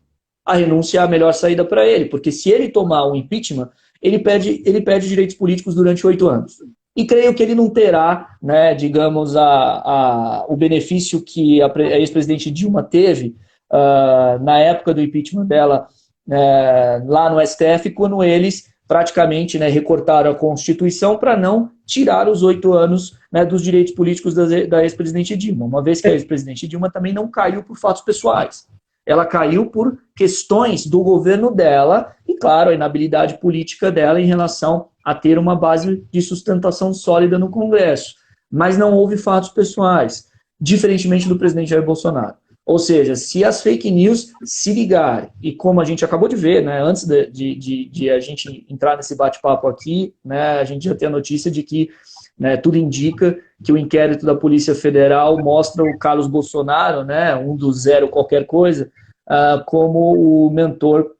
a renúncia é a melhor saída para ele, porque se ele tomar um impeachment, ele perde direitos políticos durante 8 anos. E creio que ele não terá, né, digamos, o benefício que a ex-presidente Dilma teve na época do impeachment dela lá no STF, quando eles praticamente, né, recortaram a Constituição para não tirar os 8 anos, né, dos direitos políticos da ex-presidente Dilma, uma vez que a ex-presidente Dilma também não caiu por fatos pessoais. Ela caiu por questões do governo dela e, claro, a inabilidade política dela em relação a ter uma base de sustentação sólida no Congresso. Mas não houve fatos pessoais, diferentemente do presidente Jair Bolsonaro. Ou seja, se as fake news se ligarem, e como a gente acabou de ver, né, antes de a gente entrar nesse bate-papo aqui, né, a gente já tem a notícia de que, né, tudo indica que o inquérito da Polícia Federal mostra o Carlos Bolsonaro, né, um do zero qualquer coisa, como o mentor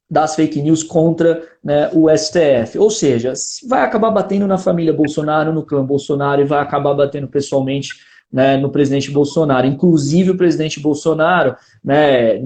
das fake news contra, né, o STF. Ou seja, vai acabar batendo na família Bolsonaro, no clã Bolsonaro, e vai acabar batendo pessoalmente, né, no presidente Bolsonaro. Inclusive o presidente Bolsonaro, né,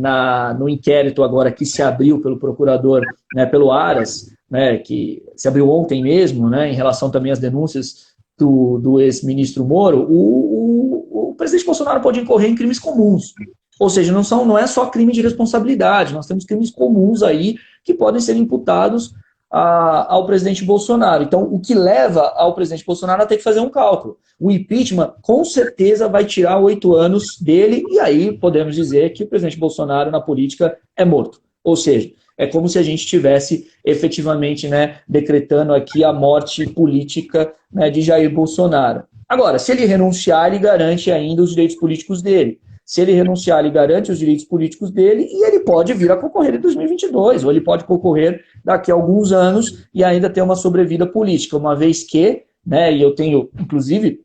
no inquérito agora que se abriu pelo procurador, né, pelo Aras, né, que se abriu ontem mesmo, né, em relação também às denúncias do ex-ministro Moro, o presidente Bolsonaro pode incorrer em crimes comuns. Ou seja, não é só crime de responsabilidade, nós temos crimes comuns aí que podem ser imputados ao presidente Bolsonaro. Então, o que leva ao presidente Bolsonaro a ter que fazer um cálculo. O impeachment, com certeza, vai tirar 8 anos dele, e aí podemos dizer que o presidente Bolsonaro, na política, é morto. Ou seja, é como se a gente estivesse efetivamente, né, decretando aqui a morte política, né, de Jair Bolsonaro. Agora, se ele renunciar, ele garante ainda os direitos políticos dele. Se ele renunciar, ele garante os direitos políticos dele e ele pode vir a concorrer em 2022, ou ele pode concorrer daqui a alguns anos e ainda ter uma sobrevida política, uma vez que, né, e eu tenho, inclusive,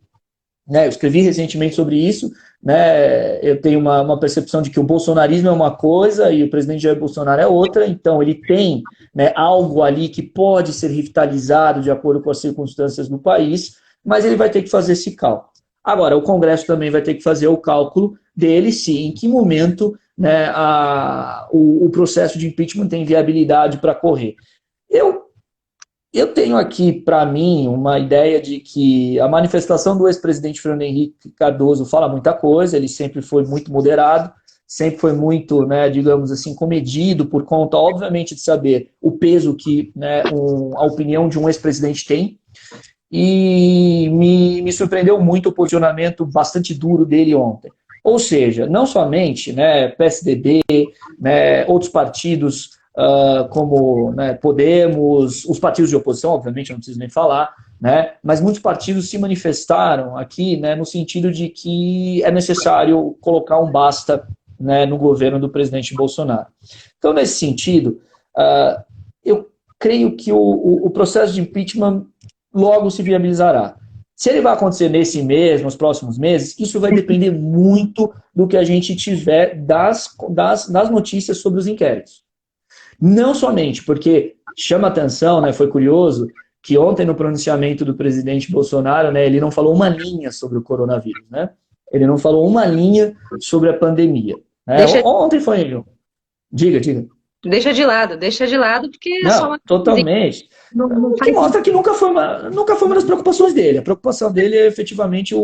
né, eu escrevi recentemente sobre isso, né, eu tenho uma percepção de que o bolsonarismo é uma coisa e o presidente Jair Bolsonaro é outra, então ele tem, né, algo ali que pode ser revitalizado de acordo com as circunstâncias do país, mas ele vai ter que fazer esse cálculo. Agora, o Congresso também vai ter que fazer o cálculo dele, sim, em que momento, né, o processo de impeachment tem viabilidade para correr. Eu tenho aqui, para mim, uma ideia de que a manifestação do ex-presidente Fernando Henrique Cardoso fala muita coisa, ele sempre foi muito moderado, sempre foi muito, né, digamos assim, comedido por conta, obviamente, de saber o peso que, né, a opinião de um ex-presidente tem. E me surpreendeu muito o posicionamento bastante duro dele ontem. Ou seja, não somente, né, PSDB, né, outros partidos como, né, Podemos, os partidos de oposição, obviamente, não preciso nem falar, né, mas muitos partidos se manifestaram aqui, né, no sentido de que é necessário colocar um basta, né, no governo do presidente Bolsonaro. Então, nesse sentido, eu creio que o processo de impeachment logo se viabilizará. Se ele vai acontecer nesse mês, nos próximos meses, isso vai depender muito do que a gente tiver das notícias sobre os inquéritos. Não somente porque chama atenção, né, foi curioso, que ontem no pronunciamento do presidente Bolsonaro, né, ele não falou uma linha sobre o coronavírus, né? Ele não falou uma linha sobre a pandemia. Né? Ontem foi... Diga. deixa de lado, porque é só Não, uma coisinha, totalmente. não O que faz mostra sentido. que nunca foi uma das preocupações dele. A preocupação dele é efetivamente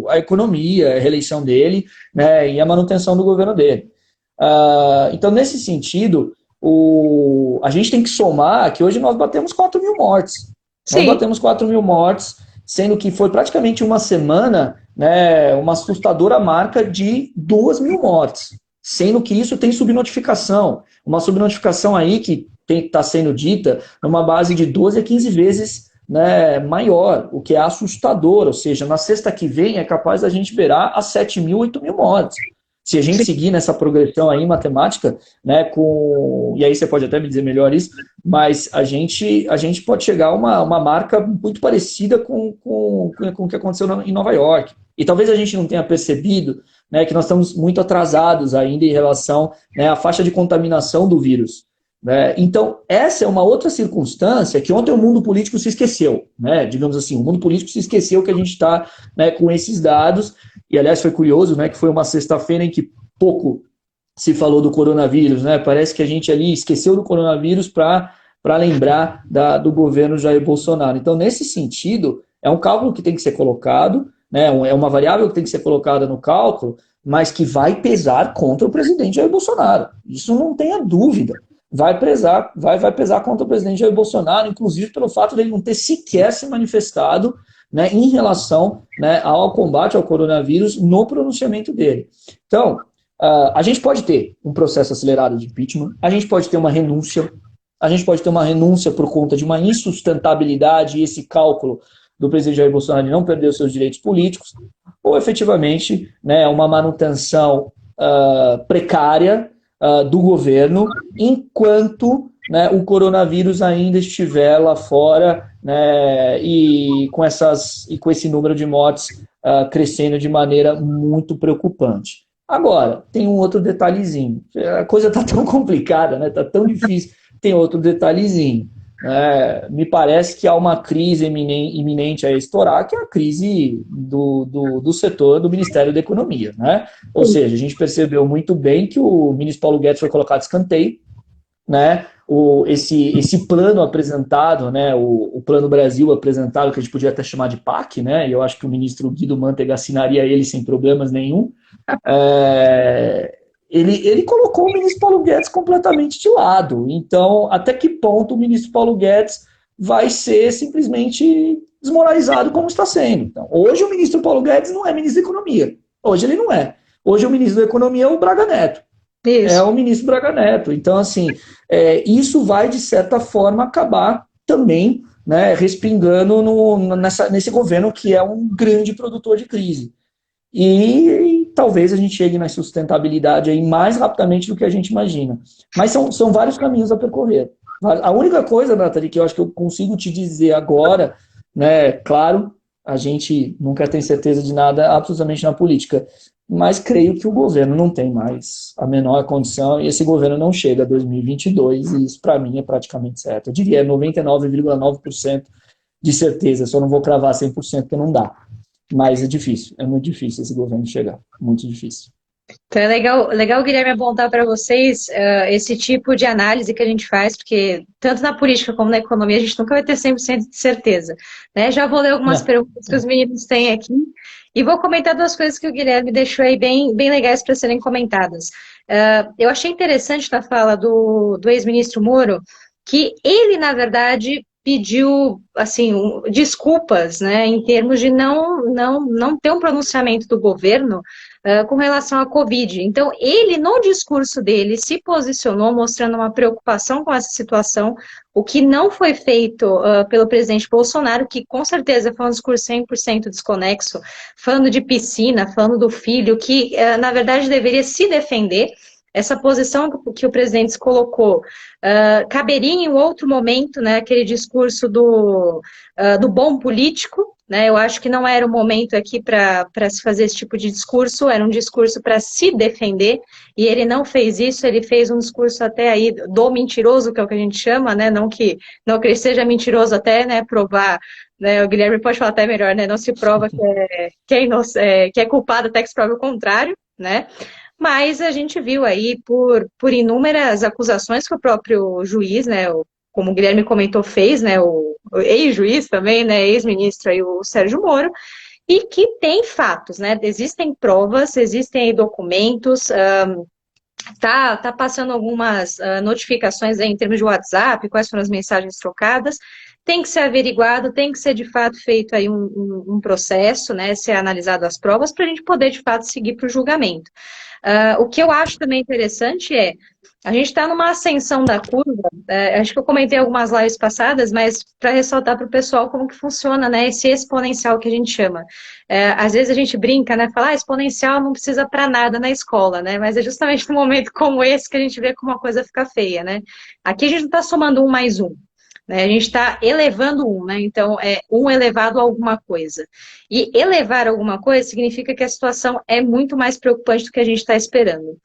a economia, a reeleição dele, né, e a manutenção do governo dele. Então, nesse sentido, a gente tem que somar que hoje nós batemos 4 mil mortes. Nós Sim, batemos 4 mil mortes, sendo que foi praticamente uma semana, né, uma assustadora marca de 2 mil mortes. Sendo que isso tem subnotificação. Uma subnotificação aí que está sendo dita numa base de 12 a 15 vezes, né, maior, o que é assustador. Ou seja, na sexta que vem é capaz da gente beirar a 7 mil, 8 mil mortes. Se a gente sim. seguir nessa progressão aí matemática, né, e aí você pode até me dizer melhor isso, mas a gente pode chegar a uma marca muito parecida com o que aconteceu em Nova York. E talvez a gente não tenha percebido, né, que nós estamos muito atrasados ainda em relação, né, à faixa de contaminação do vírus. Né? Então, essa é uma outra circunstância que ontem o mundo político se esqueceu. Né? Digamos assim, o mundo político se esqueceu que a gente está, né, com esses dados. E, aliás, foi curioso, né, que foi uma sexta-feira em que pouco se falou do coronavírus. Né? Parece que a gente ali esqueceu do coronavírus para lembrar do governo Jair Bolsonaro. Então, nesse sentido, é um cálculo que tem que ser colocado, né? É uma variável que tem que ser colocada no cálculo, mas que vai pesar contra o presidente Jair Bolsonaro. Isso não tenha dúvida. Vai pesar contra o presidente Jair Bolsonaro, inclusive pelo fato de ele não ter sequer se manifestado, né, em relação, né, ao combate ao coronavírus no pronunciamento dele. Então, a gente pode ter um processo acelerado de impeachment, a gente pode ter uma renúncia, por conta de uma insustentabilidade e esse cálculo do presidente Jair Bolsonaro de não perder os seus direitos políticos, ou efetivamente, né, uma manutenção precária do governo, enquanto, né, o coronavírus ainda estiver lá fora, né, e com esse número de mortes crescendo de maneira muito preocupante. Agora, tem um outro detalhezinho. A coisa está tão complicada, né? Está tão difícil. Tem outro detalhezinho. Me parece que há uma crise iminente a estourar, que é a crise do setor do Ministério da Economia. Né? Ou seja, a gente percebeu muito bem que o ministro Paulo Guedes foi colocado de escanteio, né? Esse plano apresentado, né? O Plano Brasil apresentado, que a gente podia até chamar de PAC, né? E eu acho que o ministro Guido Mantega assinaria ele sem problemas nenhum. É, ele colocou o ministro Paulo Guedes completamente de lado. Então, até que ponto o ministro Paulo Guedes vai ser simplesmente desmoralizado como está sendo? Então, hoje o ministro Paulo Guedes não é ministro da Economia. Hoje ele não é. Hoje o ministro da Economia é o Braga Neto. É Isso. o ministro Braga Neto. Então, assim, isso vai, de certa forma, acabar também, né, respingando nesse governo que é um grande produtor de crise. E talvez a gente chegue na sustentabilidade aí mais rapidamente do que a gente imagina. Mas são vários caminhos a percorrer. A única coisa, Nathalie, que eu acho que eu consigo te dizer agora, né, claro, a gente nunca tem certeza de nada absolutamente na política, mas creio que o governo não tem mais a menor condição e esse governo não chega a 2022 e isso para mim é praticamente certo. Eu diria 99,9% de certeza, só não vou cravar 100% porque não dá. Mas é difícil, é muito difícil esse governo chegar, muito difícil. Então é legal, Guilherme, apontar para vocês esse tipo de análise que a gente faz, porque tanto na política como na economia a gente nunca vai ter 100% de certeza. Né? Já vou ler algumas Não, perguntas que os meninos têm aqui e vou comentar duas coisas que o Guilherme deixou aí bem legais para serem comentadas. Eu achei interessante na fala do ex-ministro Moro que ele, na verdade, pediu assim desculpas, né, em termos de não ter um pronunciamento do governo com relação à Covid. Então, ele, no discurso dele, se posicionou mostrando uma preocupação com essa situação, o que não foi feito pelo presidente Bolsonaro, que com certeza foi um discurso 100% desconexo, falando de piscina, falando do filho, que na verdade deveria se defender. Essa posição que o presidente se colocou caberia em outro momento, né, aquele discurso do bom político, né, eu acho que não era o momento aqui para se fazer esse tipo de discurso, era um discurso para se defender, e ele não fez isso, ele fez um discurso até aí do mentiroso, que é o que a gente chama, né, não que ele seja mentiroso até, né, provar, né, o Guilherme pode falar até melhor, né, não se prova que é culpado até que se prove o contrário, né, mas a gente viu aí por inúmeras acusações que o próprio juiz, né, como o Guilherme comentou, fez, né, o ex-juiz também, né, ex-ministro aí, o Sérgio Moro, e que tem fatos, né, existem provas, existem aí documentos, tá passando algumas notificações aí em termos de WhatsApp, quais foram as mensagens trocadas, tem que ser averiguado, tem que ser de fato feito aí um processo, né, ser analisado as provas para a gente poder de fato seguir para o julgamento. O que eu acho também interessante é, a gente está numa ascensão da curva, acho que eu comentei algumas lives passadas, mas para ressaltar para o pessoal como que funciona, né, esse exponencial que a gente chama. Às vezes a gente brinca, né, fala, exponencial não precisa para nada na escola, né, mas é justamente num momento como esse que a gente vê como a coisa fica feia, né. Aqui a gente não está somando um mais um, né, a gente está elevando um, né, então é um elevado a alguma coisa. E elevar alguma coisa significa que a situação é muito mais preocupante do que a gente está esperando.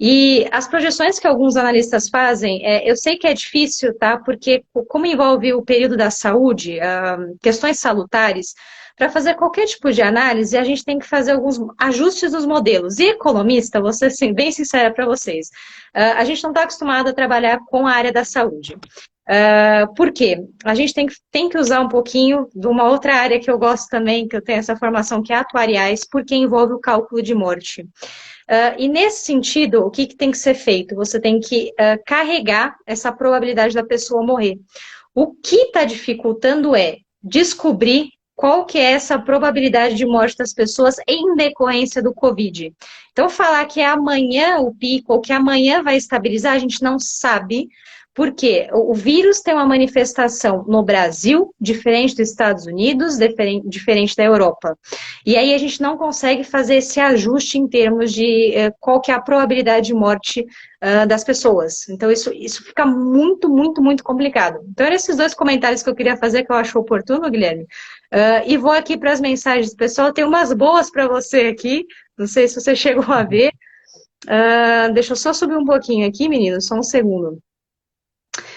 E as projeções que alguns analistas fazem, eu sei que é difícil, tá? Porque como envolve o período da saúde, questões salutares, para fazer qualquer tipo de análise, a gente tem que fazer alguns ajustes nos modelos. E economista, vou ser bem sincera para vocês, a gente não está acostumado a trabalhar com a área da saúde. Por quê? A gente tem que usar um pouquinho de uma outra área que eu gosto também, que eu tenho essa formação, que é atuariais, porque envolve o cálculo de morte. E nesse sentido, o que tem que ser feito? Você tem que carregar essa probabilidade da pessoa morrer. O que está dificultando é descobrir qual que é essa probabilidade de morte das pessoas em decorrência do Covid. Então, falar que é amanhã o pico, ou que amanhã vai estabilizar, a gente não sabe, porque o vírus tem uma manifestação no Brasil, diferente dos Estados Unidos, diferente da Europa. E aí a gente não consegue fazer esse ajuste em termos de qual que é a probabilidade de morte das pessoas. Então isso fica muito, muito, muito complicado. Então eram esses dois comentários que eu queria fazer, que eu acho oportuno, Guilherme. E vou aqui para as mensagens do pessoal. Tem umas boas para você aqui, não sei se você chegou a ver. Deixa eu só subir um pouquinho aqui, menino, só um segundo.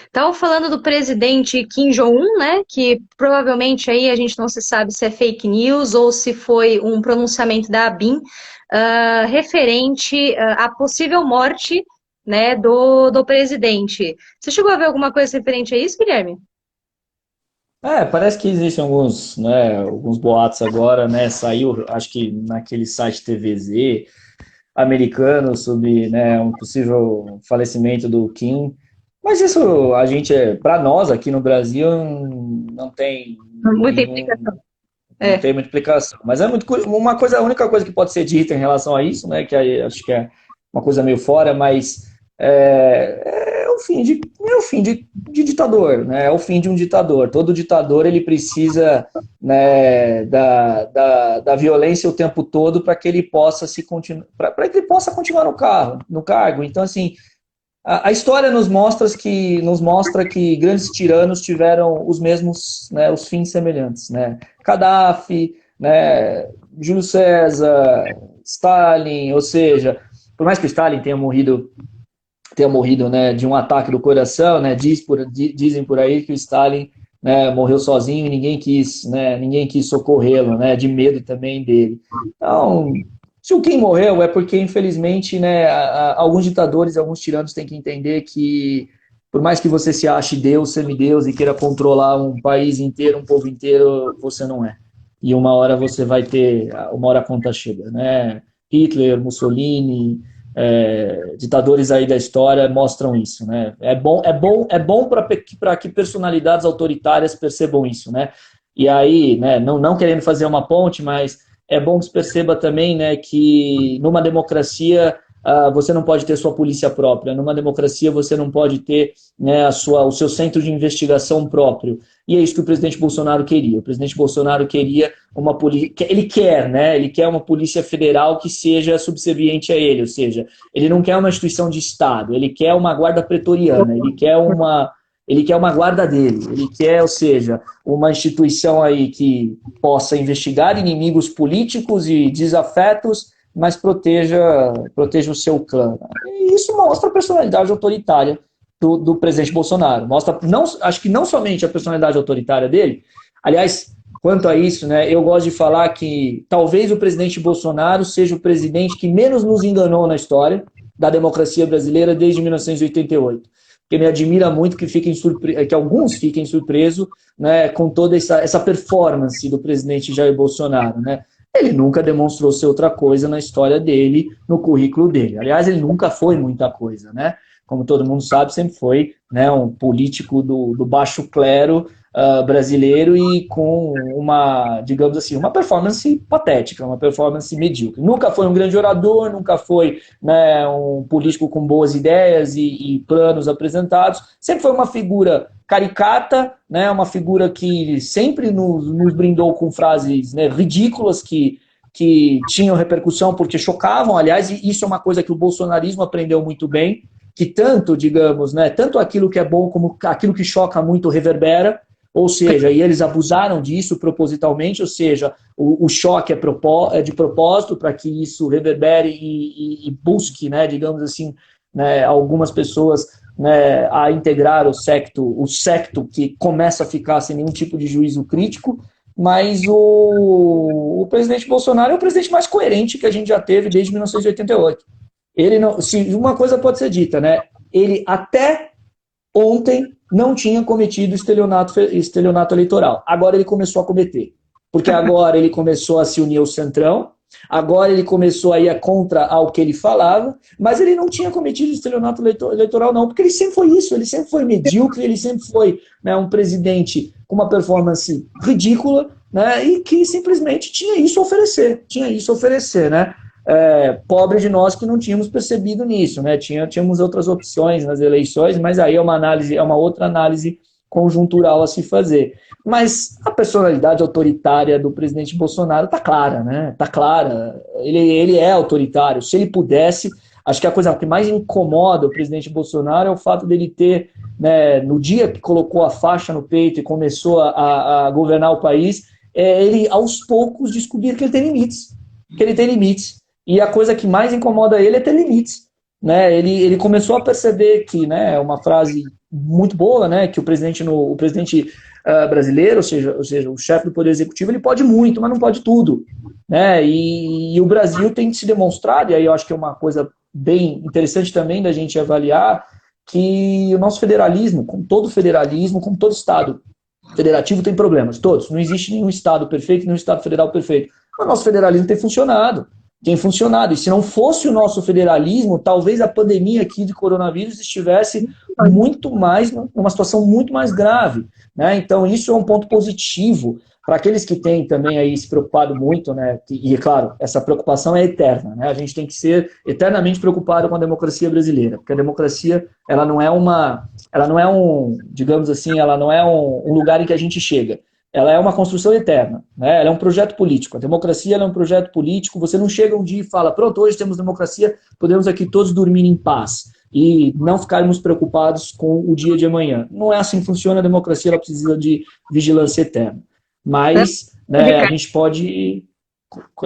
Estavam falando do presidente Kim Jong-un, né, que provavelmente aí a gente não se sabe se é fake news ou se foi um pronunciamento da ABIN referente à possível morte, né, do presidente. Você chegou a ver alguma coisa referente a isso, Guilherme? Parece que existem alguns, né, alguns boatos agora, né, saiu, acho que naquele site TVZ americano sobre, né, um possível falecimento do Kim. Mas isso a gente, para nós aqui no Brasil, não tem Muita nenhum, implicação. não É. tem muita explicação. Mas é muito uma coisa, a única coisa que pode ser dita em relação a isso, né, que aí acho que é uma coisa meio fora, mas é o fim de ditador, né? É o fim de um ditador. Todo ditador ele precisa, né, da violência o tempo todo para que ele possa para que ele possa continuar no cargo. Então assim, a história nos mostra que grandes tiranos tiveram os mesmos, né, os fins semelhantes, né? Gaddafi, né, Júlio César, Stalin, ou seja, por mais que o Stalin tenha morrido, né, de um ataque do coração, né, dizem por aí que o Stalin, né, morreu sozinho e ninguém quis socorrê-lo, né, de medo também dele. Então, se o Kim morreu é porque, infelizmente, né, alguns ditadores, alguns tiranos têm que entender que, por mais que você se ache Deus, semideus e queira controlar um país inteiro, um povo inteiro, você não é. E uma hora a conta chega, né? Hitler, Mussolini, ditadores aí da história mostram isso, né? É bom para que personalidades autoritárias percebam isso, né? E aí, né, não querendo fazer uma ponte, mas é bom que se perceba também, né, que numa democracia você não pode ter sua polícia própria, numa democracia você não pode ter, né, o seu centro de investigação próprio. E é isso que o presidente Bolsonaro queria. O presidente Bolsonaro queria uma polícia, ele quer uma polícia federal que seja subserviente a ele, ou seja, ele não quer uma instituição de Estado, ele quer uma guarda pretoriana, ele quer uma guarda dele, ele quer, ou seja, uma instituição aí que possa investigar inimigos políticos e desafetos, mas proteja o seu clã. E isso mostra a personalidade autoritária do presidente Bolsonaro. Mostra, acho que não somente a personalidade autoritária dele, aliás, quanto a isso, né, eu gosto de falar que talvez o presidente Bolsonaro seja o presidente que menos nos enganou na história da democracia brasileira desde 1988. Porque me admira muito que alguns fiquem surpresos, né, com toda essa performance do presidente Jair Bolsonaro, né? Ele nunca demonstrou ser outra coisa na história dele, no currículo dele. Aliás, ele nunca foi muita coisa, né? Como todo mundo sabe, sempre foi, né, um político do baixo clero brasileiro e com uma, digamos assim, uma performance patética, uma performance medíocre. Nunca foi um grande orador, nunca foi, né, um político com boas ideias e planos apresentados, sempre foi uma figura caricata, né, uma figura que sempre nos brindou com frases, né, ridículas que tinham repercussão porque chocavam. Aliás, e isso é uma coisa que o bolsonarismo aprendeu muito bem, que tanto, digamos, né, tanto aquilo que é bom como aquilo que choca muito reverbera, ou seja, e eles abusaram disso propositalmente, ou seja, o choque é de propósito para que isso reverbere e busque, né, digamos assim, né, algumas pessoas, né, a integrar o secto que começa a ficar sem nenhum tipo de juízo crítico. Mas o presidente Bolsonaro é o presidente mais coerente que a gente já teve desde 1988. Ele não, se uma coisa pode ser dita, né? Ele até ontem não tinha cometido estelionato eleitoral. Agora ele começou a cometer. Porque agora ele começou a se unir ao Centrão, agora ele começou a ir contra ao que ele falava, mas ele não tinha cometido estelionato eleitoral não, porque ele sempre foi isso, ele sempre foi medíocre, ele sempre foi, né, um presidente com uma performance ridícula, né, e que simplesmente tinha isso a oferecer, né? Pobre de nós que não tínhamos percebido nisso, né? Tínhamos outras opções nas eleições, mas aí é uma outra análise conjuntural a se fazer. Mas a personalidade autoritária do presidente Bolsonaro está clara, né? Está clara. Ele é autoritário. Se ele pudesse, acho que a coisa que mais incomoda o presidente Bolsonaro é o fato dele ter, né, no dia que colocou a faixa no peito e começou a governar o país, ele aos poucos descobrir que ele tem limites. E a coisa que mais incomoda ele é ter limites, né? Ele começou a perceber que, né, uma frase muito boa, né, que o presidente brasileiro, ou seja, o chefe do Poder Executivo, ele pode muito, mas não pode tudo, né? E o Brasil tem se demonstrado, e aí eu acho que é uma coisa bem interessante também da gente avaliar, que o nosso federalismo, como todo Estado federativo, tem problemas, todos. Não existe nenhum Estado perfeito, nenhum Estado federal perfeito. Mas o nosso federalismo tem funcionado. E se não fosse o nosso federalismo, talvez a pandemia aqui de coronavírus estivesse numa situação muito mais grave, né? Então isso é um ponto positivo para aqueles que têm também aí se preocupado muito, né? E claro, essa preocupação é eterna, né? A gente tem que ser eternamente preocupado com a democracia brasileira, porque a democracia, ela não é digamos assim, ela não é um lugar em que a gente chega. Ela é uma construção eterna, né? Ela é um projeto político. A democracia, ela é um projeto político. Você não chega um dia e fala, pronto, hoje temos democracia, podemos aqui todos dormir em paz e não ficarmos preocupados com o dia de amanhã. Não é assim que funciona a democracia, ela precisa de vigilância eterna. Mas, né, a gente pode...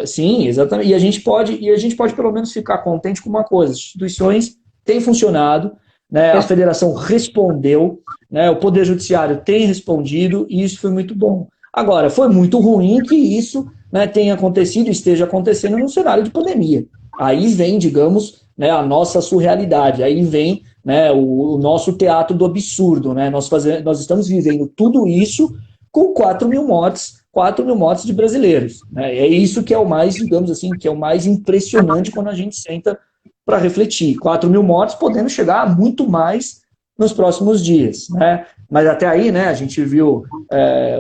Sim, exatamente. E a gente pode pelo menos ficar contente com uma coisa. As instituições têm funcionado, né, a federação respondeu, né, o Poder Judiciário tem respondido e isso foi muito bom. Agora, foi muito ruim que isso, né, tenha acontecido e esteja acontecendo num cenário de pandemia. Aí vem, digamos, né, a nossa surrealidade, aí vem, né, o nosso teatro do absurdo. Né, nós estamos vivendo tudo isso com 4 mil mortes de brasileiros. Né, é isso que é o mais, digamos assim, que é o mais impressionante quando a gente senta para refletir. 4 mil mortes podendo chegar a muito mais nos próximos dias, né? Mas até aí, né, a gente viu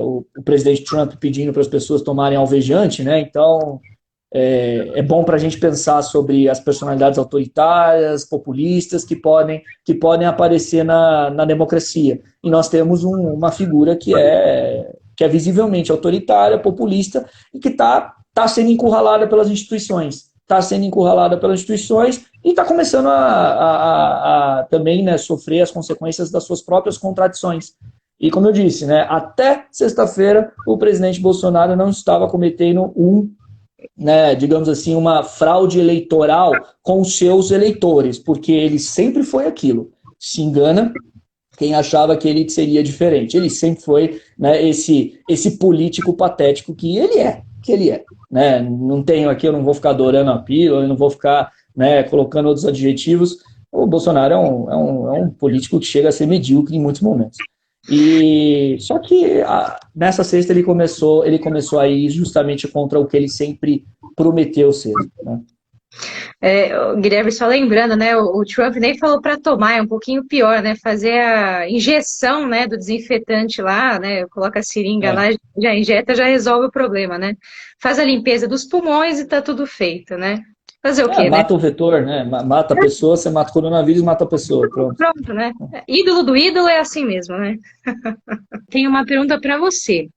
o presidente Trump pedindo para as pessoas tomarem alvejante, né? Então, é bom para a gente pensar sobre as personalidades autoritárias, populistas que podem aparecer na democracia. E nós temos uma figura que é visivelmente autoritária, populista e que tá sendo encurralada pelas instituições. E está começando a também, né, sofrer as consequências das suas próprias contradições. E como eu disse, né, até sexta-feira o presidente Bolsonaro não estava cometendo né, digamos assim, uma fraude eleitoral com os seus eleitores, porque ele sempre foi aquilo. Se engana, quem achava que ele seria diferente. Ele sempre foi, né, esse político patético que ele é. Né? Não tenho aqui, eu não vou ficar adorando a pílula, eu não vou ficar, né, colocando outros adjetivos. O Bolsonaro é um político que chega a ser medíocre em muitos momentos. E só que nessa sexta ele começou a ir justamente contra o que ele sempre prometeu ser, né? Guilherme, só lembrando, né? O Trump nem falou para tomar, é um pouquinho pior, né? Fazer a injeção, né, do desinfetante lá, né? Coloca a seringa lá, já injeta, já resolve o problema, né? Faz a limpeza dos pulmões e tá tudo feito, né? Fazer o quê, né? Mata o vetor, né? Mata a pessoa, você mata o coronavírus, mata a pessoa, pronto. Pronto, né? Ídolo do ídolo é assim mesmo, né? Tenho uma pergunta para você.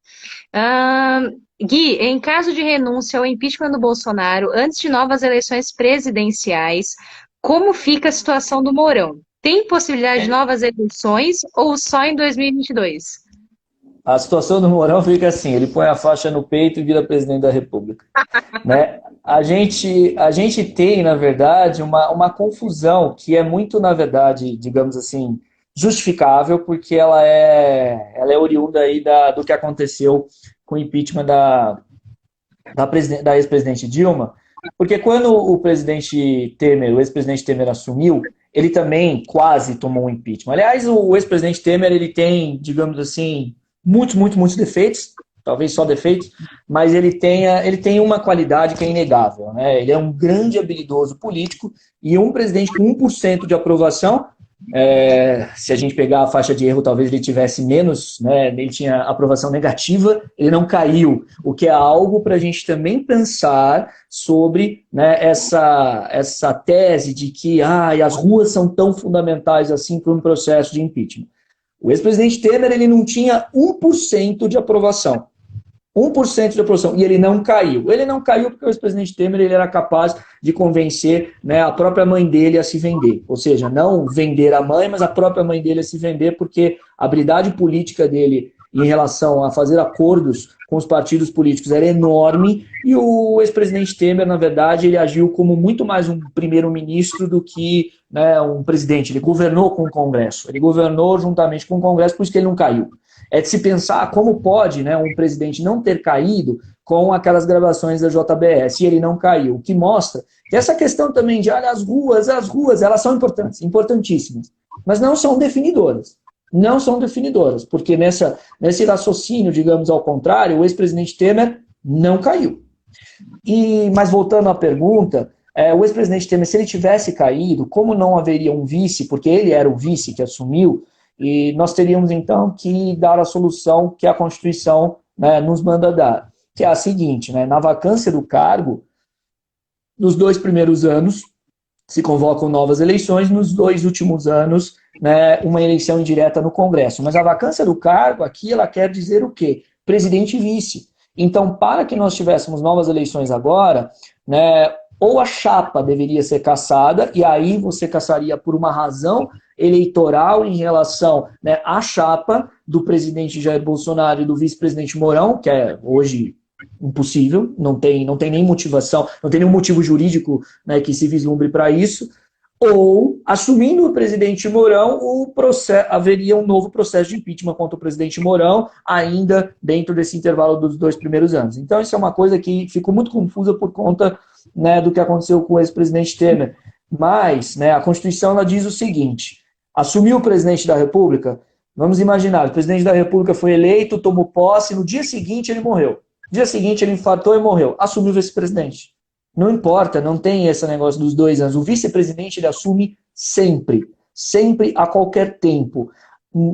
Gui, em caso de renúncia ao impeachment do Bolsonaro antes de novas eleições presidenciais, como fica a situação do Mourão? Tem possibilidade de novas eleições ou só em 2022? A situação do Mourão fica assim, ele põe a faixa no peito e vira presidente da República. Né? A gente tem, na verdade, uma confusão que é muito, na verdade, digamos assim, justificável, porque ela é oriunda aí do que aconteceu com o impeachment da ex-presidente Dilma, porque quando o ex-presidente Temer assumiu, ele também quase tomou um impeachment. Aliás, o ex-presidente Temer, ele tem, digamos assim, muitos defeitos, talvez só defeitos, mas ele tem uma qualidade que é inegável, né? Ele é um grande habilidoso político e um presidente com 1% de aprovação, se a gente pegar a faixa de erro, talvez ele tivesse menos, né? Ele tinha aprovação negativa, ele não caiu, o que é algo para a gente também pensar sobre, né, essa tese de que as ruas são tão fundamentais assim para um processo de impeachment. O ex-presidente Temer, ele não tinha 1% de aprovação. 1% de aprovação. E ele não caiu. Ele não caiu porque o ex-presidente Temer ele era capaz de convencer, né, a própria mãe dele a se vender. Ou seja, não vender a mãe, mas a própria mãe dele a se vender, porque a habilidade política dele em relação a fazer acordos com os partidos políticos era enorme, e o ex-presidente Temer, na verdade, ele agiu como muito mais um primeiro-ministro do que, né, um presidente. Ele governou com o Congresso, ele governou juntamente com o Congresso, por isso que ele não caiu. É de se pensar como pode, né, um presidente não ter caído com aquelas gravações da JBS, e ele não caiu, o que mostra que essa questão também de, as ruas, elas são importantes, importantíssimas, mas não são definidoras. Não são definidoras, porque nesse raciocínio, digamos ao contrário, o ex-presidente Temer não caiu. Mas voltando à pergunta, o ex-presidente Temer, se ele tivesse caído, como não haveria um vice, porque ele era o vice que assumiu, e nós teríamos então que dar a solução que a Constituição, né, nos manda dar, que é a seguinte, né, na vacância do cargo, nos 2 primeiros anos, se convocam novas eleições, nos 2 últimos anos, né, uma eleição indireta no Congresso. Mas a vacância do cargo aqui, ela quer dizer o quê? Presidente e vice. Então, para que nós tivéssemos novas eleições agora, né, ou a chapa deveria ser cassada, e aí você cassaria por uma razão eleitoral em relação, né, à chapa do presidente Jair Bolsonaro e do vice-presidente Mourão, que é hoje impossível, não tem nem motivação, não tem nenhum motivo jurídico, né, que se vislumbre para isso, ou, assumindo o presidente Mourão, haveria um novo processo de impeachment contra o presidente Mourão, ainda dentro desse intervalo dos 2 primeiros anos. Então, isso é uma coisa que ficou muito confusa por conta, né, do que aconteceu com o ex-presidente Temer. Mas, né, a Constituição ela diz o seguinte: assumiu o presidente da República, vamos imaginar, o presidente da República foi eleito, tomou posse, no dia seguinte ele morreu. No dia seguinte ele infartou e morreu. Assumiu o vice-presidente. Não importa, não tem esse negócio dos 2 anos. O vice-presidente ele assume sempre, sempre, a qualquer tempo.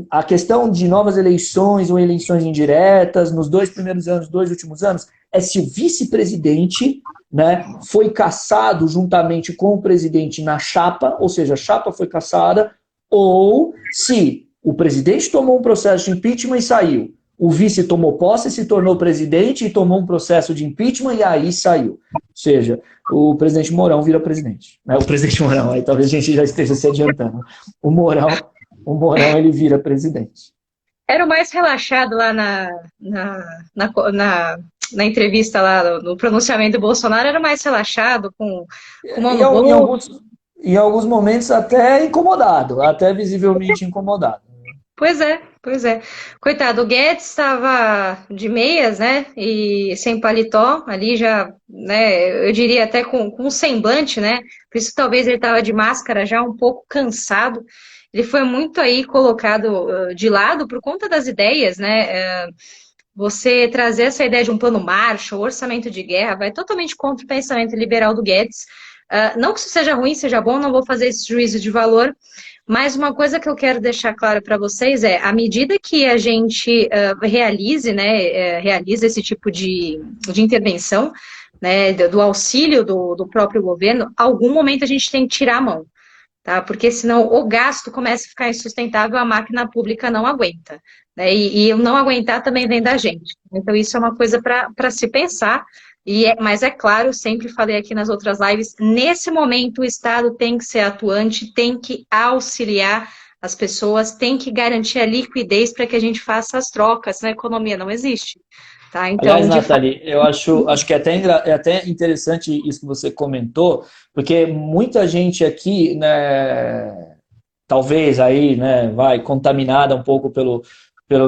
A questão de novas eleições ou eleições indiretas, nos 2 primeiros anos, 2 últimos anos, é se o vice-presidente, né, foi cassado juntamente com o presidente na chapa, ou seja, a chapa foi cassada, ou se o presidente tomou um processo de impeachment e saiu. O vice tomou posse, se tornou presidente e tomou um processo de impeachment e aí saiu. Ou seja, o presidente Mourão vira presidente. Né? O presidente Mourão, aí talvez a gente já esteja se adiantando. O Mourão ele vira presidente. Era o mais relaxado lá na entrevista lá, no pronunciamento do Bolsonaro, era o mais relaxado, com mão no bolso. Em alguns momentos até incomodado, até visivelmente incomodado. Pois é, pois é. Coitado, o Guedes estava de meias, né? E sem paletó, ali já, né? Eu diria até com um semblante, né? Por isso que talvez ele estava de máscara já um pouco cansado. Ele foi muito aí colocado de lado por conta das ideias, né? Você trazer essa ideia de um plano Marshall, orçamento de guerra, vai totalmente contra o pensamento liberal do Guedes. Não que isso seja ruim, seja bom, não vou fazer esse juízo de valor, mas uma coisa que eu quero deixar claro para vocês é, à medida que a gente realiza esse tipo de intervenção, né, do auxílio do próprio governo, algum momento a gente tem que tirar a mão, tá? Porque senão o gasto começa a ficar insustentável, a máquina pública não aguenta, né? E o não aguentar também vem da gente. Então, isso é uma coisa para se pensar. Mas é claro, sempre falei aqui nas outras lives, nesse momento o Estado tem que ser atuante, tem que auxiliar as pessoas, tem que garantir a liquidez para que a gente faça as trocas, senão a economia não existe. Tá? Aliás, Então, de fato. Nathalie, eu acho que é até interessante isso que você comentou, porque muita gente aqui, né, talvez aí, né, vai contaminada um pouco pelo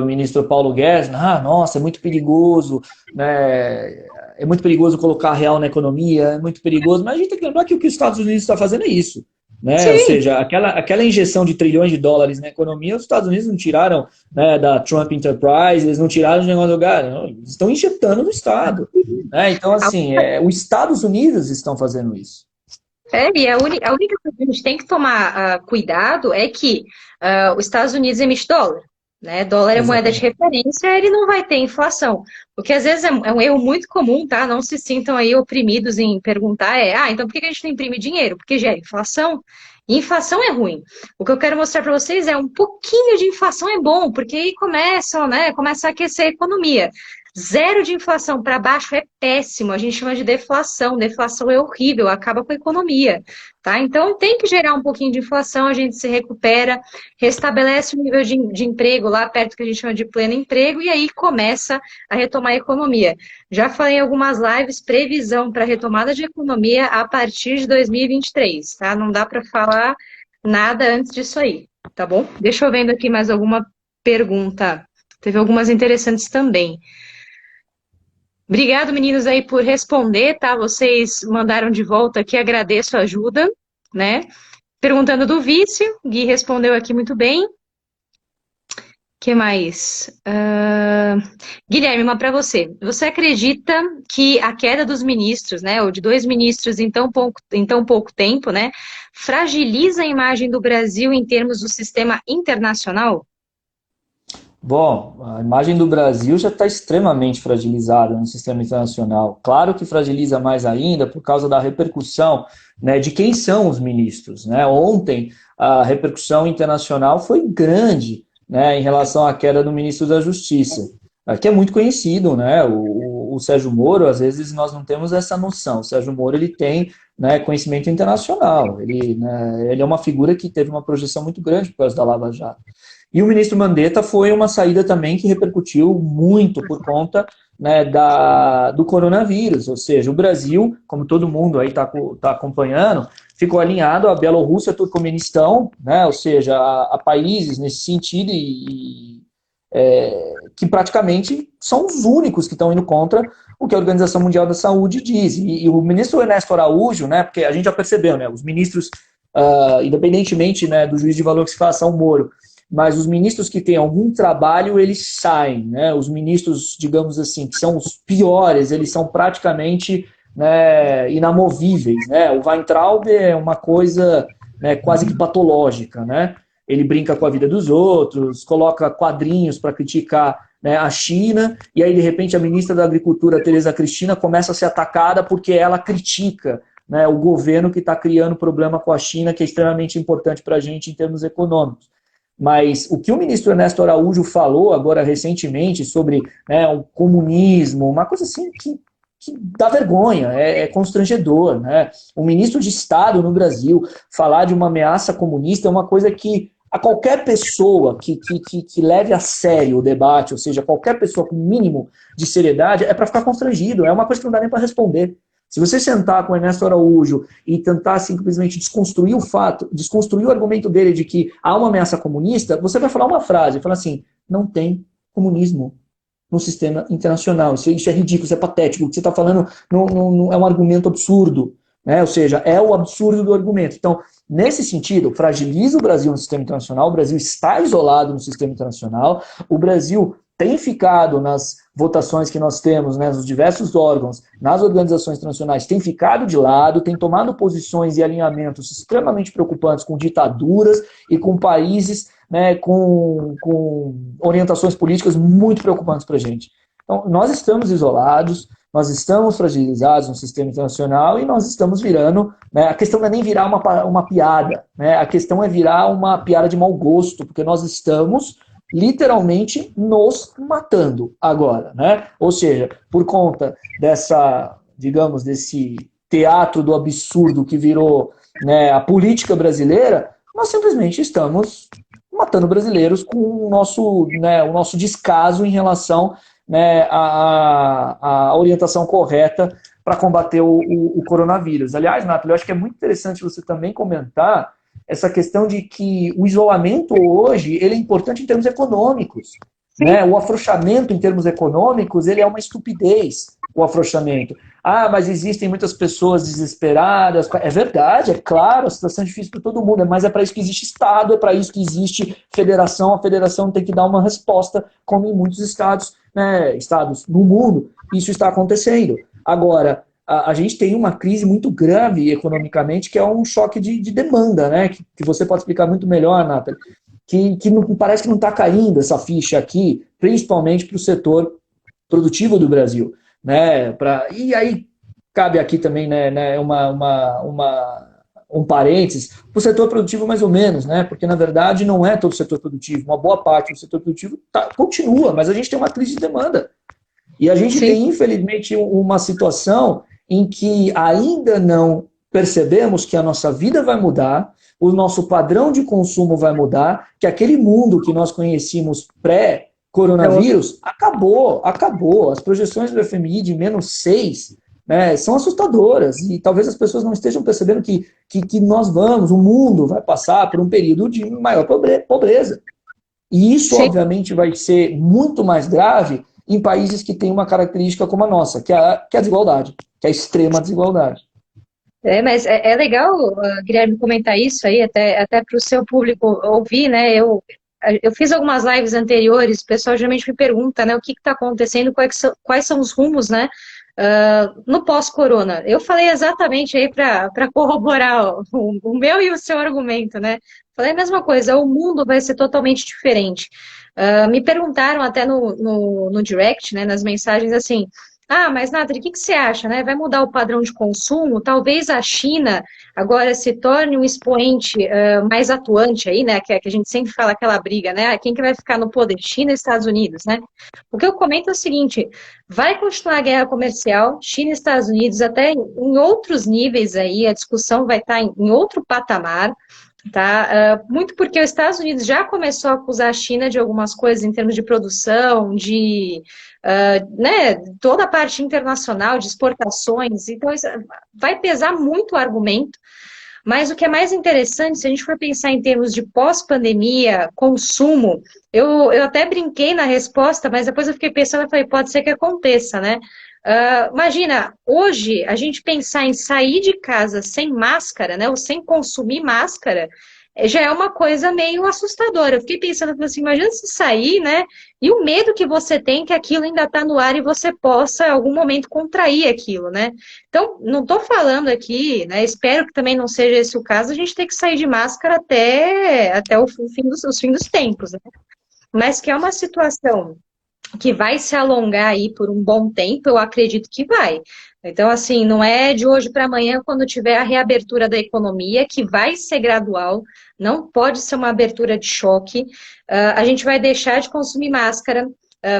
ministro Paulo Guedes, nossa, é muito perigoso, né, é muito perigoso colocar real na economia, é muito perigoso, mas a gente tem que lembrar que o que os Estados Unidos está fazendo é isso, né, ou Sim, seja, aquela injeção de trilhões de dólares na economia, os Estados Unidos não tiraram, né, da Trump Enterprise, eles não tiraram de nenhum lugar, não, eles estão injetando no Estado, né, então assim, os Estados Unidos estão fazendo isso. e a única coisa que a gente tem que tomar cuidado é que os Estados Unidos emite dólar, né? Dólar é moeda de Exatamente. referência, ele não vai ter inflação. O que às vezes é um erro muito comum, tá? Não se sintam aí oprimidos em perguntar então por que a gente não imprime dinheiro? Porque gera inflação. E inflação é ruim. O que eu quero mostrar para vocês é um pouquinho de inflação é bom, porque aí começa a aquecer a economia. Zero de inflação para baixo é péssimo, a gente chama de deflação. Deflação é horrível, acaba com a economia, tá? Então tem que gerar um pouquinho de inflação, a gente se recupera, restabelece o nível de emprego lá perto que a gente chama de pleno emprego e aí começa a retomar a economia. Já falei em algumas lives, previsão para retomada de economia a partir de 2023, tá? Não dá para falar nada antes disso aí, tá bom? Deixa eu vendo aqui mais alguma pergunta. Teve algumas interessantes também. Obrigado, meninos, aí por responder, tá? Vocês mandaram de volta aqui, agradeço a ajuda, né? Perguntando do vício, Gui respondeu aqui muito bem. O que mais? Guilherme, uma para você. Você acredita que a queda dos ministros, né, ou de dois ministros em tão pouco tempo, né, fragiliza a imagem do Brasil em termos do sistema internacional? Bom, a imagem do Brasil já está extremamente fragilizada no sistema internacional. Claro que fragiliza mais ainda por causa da repercussão, né, de quem são os ministros, né? Ontem a repercussão internacional foi grande, né, em relação à queda do ministro da Justiça, que é muito conhecido, né? O Sérgio Moro, às vezes nós não temos essa noção. O Sérgio Moro ele tem, né, conhecimento internacional. Ele é uma figura que teve uma projeção muito grande por causa da Lava Jato. E o ministro Mandetta foi uma saída também que repercutiu muito por conta, né, do coronavírus, ou seja, o Brasil, como todo mundo aí tá acompanhando, ficou alinhado à Bielorrússia, Turcomenistão, né, ou seja, a países nesse sentido que praticamente são os únicos que estão indo contra o que a Organização Mundial da Saúde diz. E o ministro Ernesto Araújo, né, porque a gente já percebeu, né, os ministros, independentemente, né, do juiz de valor que se faça ao Moro, mas os ministros que têm algum trabalho, eles saem, né? Os ministros, digamos assim, que são os piores, eles são praticamente, né, inamovíveis, né? O Weintraub é uma coisa, né, quase que patológica, né? Ele brinca com a vida dos outros, coloca quadrinhos para criticar, né, a China, e aí, de repente, a ministra da Agricultura, Tereza Cristina, começa a ser atacada porque ela critica, né, o governo que está criando problema com a China, que é extremamente importante para a gente em termos econômicos. Mas o que o ministro Ernesto Araújo falou agora recentemente sobre, né, o comunismo, uma coisa assim que dá vergonha, é constrangedor. Né? Um ministro de Estado no Brasil falar de uma ameaça comunista é uma coisa que a qualquer pessoa que leve a sério o debate, ou seja, qualquer pessoa com mínimo de seriedade, é para ficar constrangido, é uma coisa que não dá nem para responder. Se você sentar com o Ernesto Araújo e tentar simplesmente desconstruir o fato, desconstruir o argumento dele de que há uma ameaça comunista, você vai falar uma frase, falar assim, não tem comunismo no sistema internacional. Isso é ridículo, isso é patético. O que você está falando não é um argumento absurdo, né? Ou seja, é o absurdo do argumento. Então, nesse sentido, fragiliza o Brasil no sistema internacional, o Brasil está isolado no sistema internacional, o Brasil tem ficado nas votações que nós temos, né, nos diversos órgãos, nas organizações internacionais, tem ficado de lado, tem tomado posições e alinhamentos extremamente preocupantes com ditaduras e com países, né, com orientações políticas muito preocupantes para a gente. Então, nós estamos isolados, nós estamos fragilizados no sistema internacional e nós estamos virando, né, a questão não é nem virar uma piada, né, a questão é virar uma piada de mau gosto, porque nós estamos literalmente nos matando agora, né? Ou seja, por conta dessa, digamos, desse teatro do absurdo que virou, né, a política brasileira, nós simplesmente estamos matando brasileiros com o nosso descaso em relação, né, à orientação correta para combater o coronavírus. Aliás, Nathalie, eu acho que é muito interessante você também comentar essa questão de que o isolamento hoje ele é importante em termos econômicos. Né? O afrouxamento em termos econômicos ele é uma estupidez, o afrouxamento. Ah, mas existem muitas pessoas desesperadas. É verdade, é claro, a situação é difícil para todo mundo, mas é para isso que existe Estado, é para isso que existe federação. A federação tem que dar uma resposta, como em muitos estados, né, estados no mundo, isso está acontecendo. Agora, a gente tem uma crise muito grave economicamente, que é um choque de demanda, né? Que você pode explicar muito melhor, Nathalie, que não, parece que não está caindo essa ficha aqui, principalmente para o setor produtivo do Brasil. Né? E aí cabe aqui também, né, um parênteses, para o setor produtivo mais ou menos, né? Porque na verdade não é todo o setor produtivo, uma boa parte do setor produtivo continua, mas a gente tem uma crise de demanda. E a gente tem, infelizmente, uma situação em que ainda não percebemos que a nossa vida vai mudar, o nosso padrão de consumo vai mudar, que aquele mundo que nós conhecíamos pré-coronavírus acabou. As projeções do FMI de -6, né, são assustadoras e talvez as pessoas não estejam percebendo que o mundo vai passar por um período de maior pobreza. E isso, obviamente, vai ser muito mais grave em países que têm uma característica como a nossa, que é a desigualdade, que é a extrema desigualdade. Mas é legal, Guilherme, comentar isso aí, até para o seu público ouvir, né? Eu fiz algumas lives anteriores, o pessoal geralmente me pergunta, né, o que está acontecendo, quais são os rumos, né, no pós-corona. Eu falei exatamente aí para corroborar o meu e o seu argumento, né? Falei a mesma coisa, o mundo vai ser totalmente diferente. Me perguntaram até no direct, né, nas mensagens, assim, mas Nathalie, o que você acha, né? Vai mudar o padrão de consumo? Talvez a China agora se torne um expoente mais atuante aí, né? Que a gente sempre fala aquela briga, né? Quem que vai ficar no poder? China e Estados Unidos, né? O que eu comento é o seguinte, vai continuar a guerra comercial, China e Estados Unidos, até em outros níveis aí, a discussão vai estar em outro patamar, tá? Muito porque os Estados Unidos já começou a acusar a China de algumas coisas em termos de produção, de né, toda a parte internacional de exportações, então isso vai pesar muito o argumento, mas o que é mais interessante, se a gente for pensar em termos de pós-pandemia, consumo, eu até brinquei na resposta, mas depois eu fiquei pensando e falei, pode ser que aconteça, né? Imagina, hoje a gente pensar em sair de casa sem máscara, né, ou sem consumir máscara, já é uma coisa meio assustadora. Eu fiquei pensando assim, imagina se sair, né, e o medo que você tem que aquilo ainda está no ar e você possa, em algum momento, contrair aquilo, né? Então, não estou falando aqui, né, espero que também não seja esse o caso, a gente tem que sair de máscara até o fim dos tempos, né? Mas que é uma situação que vai se alongar aí por um bom tempo, eu acredito que vai. Então, assim, não é de hoje para amanhã, quando tiver a reabertura da economia, que vai ser gradual, não pode ser uma abertura de choque. A gente vai deixar de consumir máscara,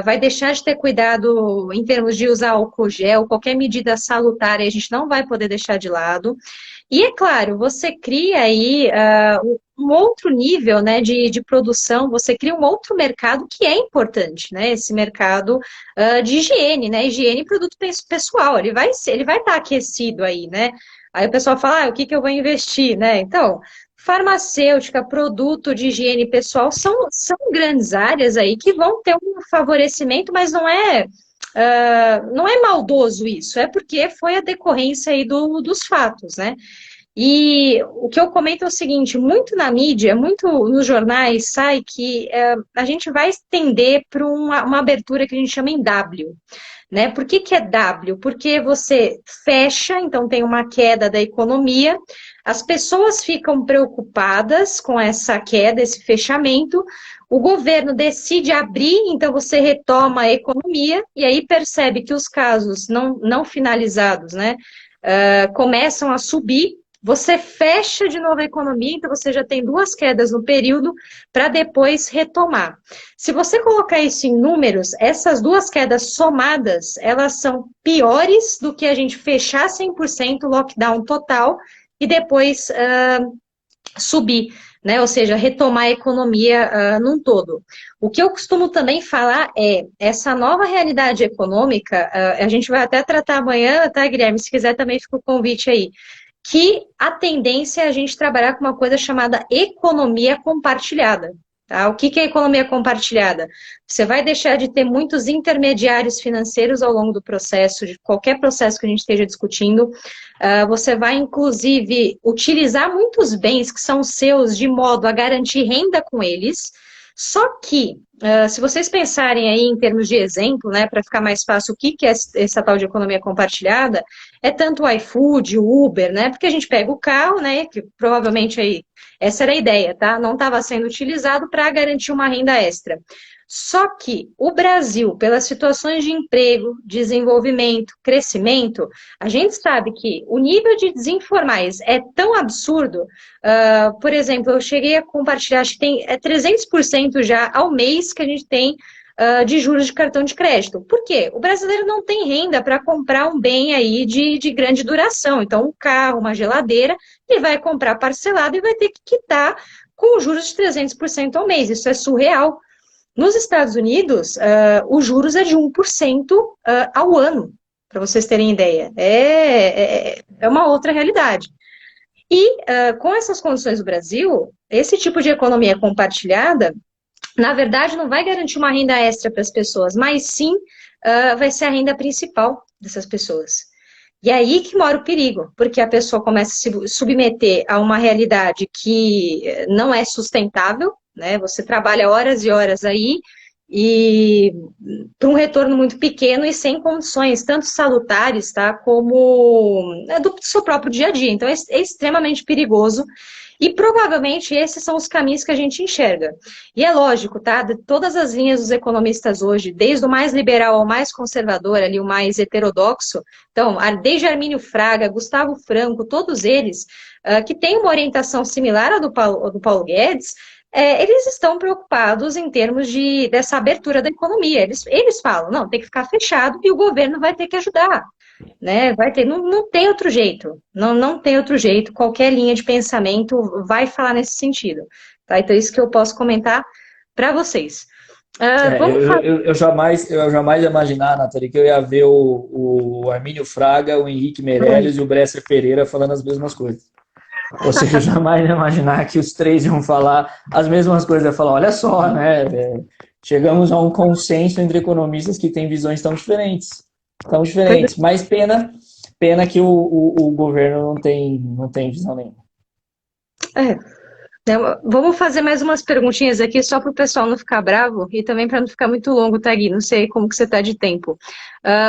vai deixar de ter cuidado em termos de usar álcool gel, qualquer medida salutar, a gente não vai poder deixar de lado. E é claro, você cria aí um outro nível, né, de produção, você cria um outro mercado que é importante, né? Esse mercado de higiene, né? Higiene e produto pessoal, ele vai estar aquecido aí, né? Aí o pessoal fala, o que que eu vou investir, né? Então, farmacêutica, produto de higiene pessoal são grandes áreas aí que vão ter um favorecimento, mas não é maldoso isso, é porque foi a decorrência aí dos fatos, né? E o que eu comento é o seguinte, muito na mídia, muito nos jornais, sai que a gente vai estender para uma abertura que a gente chama em W, né? Por que é W? Porque você fecha, então tem uma queda da economia, as pessoas ficam preocupadas com essa queda, esse fechamento, o governo decide abrir, então você retoma a economia, e aí percebe que os casos não finalizados, né, começam a subir, você fecha de novo a economia, então você já tem duas quedas no período para depois retomar. Se você colocar isso em números, essas duas quedas somadas, elas são piores do que a gente fechar 100% lockdown total e depois subir, né? Ou seja, retomar a economia num todo. O que eu costumo também falar é essa nova realidade econômica, a gente vai até tratar amanhã, tá, Guilherme? Se quiser também fica o convite aí, que a tendência é a gente trabalhar com uma coisa chamada economia compartilhada. Tá? O que é economia compartilhada? Você vai deixar de ter muitos intermediários financeiros ao longo do processo, de qualquer processo que a gente esteja discutindo. Você vai, inclusive, utilizar muitos bens que são seus de modo a garantir renda com eles. Só que, se vocês pensarem aí em termos de exemplo, né, para ficar mais fácil, o que é essa tal de economia compartilhada, é tanto o iFood, o Uber, né, porque a gente pega o carro, né, que provavelmente aí, essa era a ideia, tá, não estava sendo utilizado para garantir uma renda extra. Só que o Brasil, pelas situações de emprego, desenvolvimento, crescimento, a gente sabe que o nível de desinformais é tão absurdo. Por exemplo, eu cheguei a compartilhar, acho que tem 300% já ao mês que a gente tem de juros de cartão de crédito. Por quê? O brasileiro não tem renda para comprar um bem aí de grande duração. Então, um carro, uma geladeira, ele vai comprar parcelado e vai ter que quitar com juros de 300% ao mês. Isso é surreal. Nos Estados Unidos, os juros é de 1% ao ano, para vocês terem ideia. É uma outra realidade. E, com essas condições do Brasil, esse tipo de economia compartilhada, na verdade, não vai garantir uma renda extra para as pessoas, mas sim vai ser a renda principal dessas pessoas. E é aí que mora o perigo, porque a pessoa começa a se submeter a uma realidade que não é sustentável, né? Você trabalha horas e horas aí e para um retorno muito pequeno e sem condições, tanto salutares, tá, como do seu próprio dia a dia. Então, é extremamente perigoso. E provavelmente esses são os caminhos que a gente enxerga. E é lógico, tá? De todas as linhas dos economistas hoje, desde o mais liberal ao mais conservador, ali o mais heterodoxo, então, desde Armínio Fraga, Gustavo Franco, todos eles, que têm uma orientação similar à do Paulo Guedes, eles estão preocupados em termos dessa abertura da economia. Eles falam, não, tem que ficar fechado e o governo vai ter que ajudar. Né? Vai ter, não tem outro jeito, não tem outro jeito, qualquer linha de pensamento vai falar nesse sentido, tá? Então isso que eu posso comentar para vocês. Eu jamais ia imaginar, Nathalie, que eu ia ver o Armínio Fraga, o Henrique Meirelles e o Bresser Pereira falando as mesmas coisas. Ou seja, eu jamais ia imaginar que os três iam falar as mesmas coisas, ia falar, olha só, né? Chegamos a um consenso entre economistas que têm visões tão diferentes. Tão diferentes, mas pena que o governo não tem visão nenhuma. Vamos fazer mais umas perguntinhas aqui, só para o pessoal não ficar bravo e também para não ficar muito longo, tá, Gui? Não sei como que você está de tempo.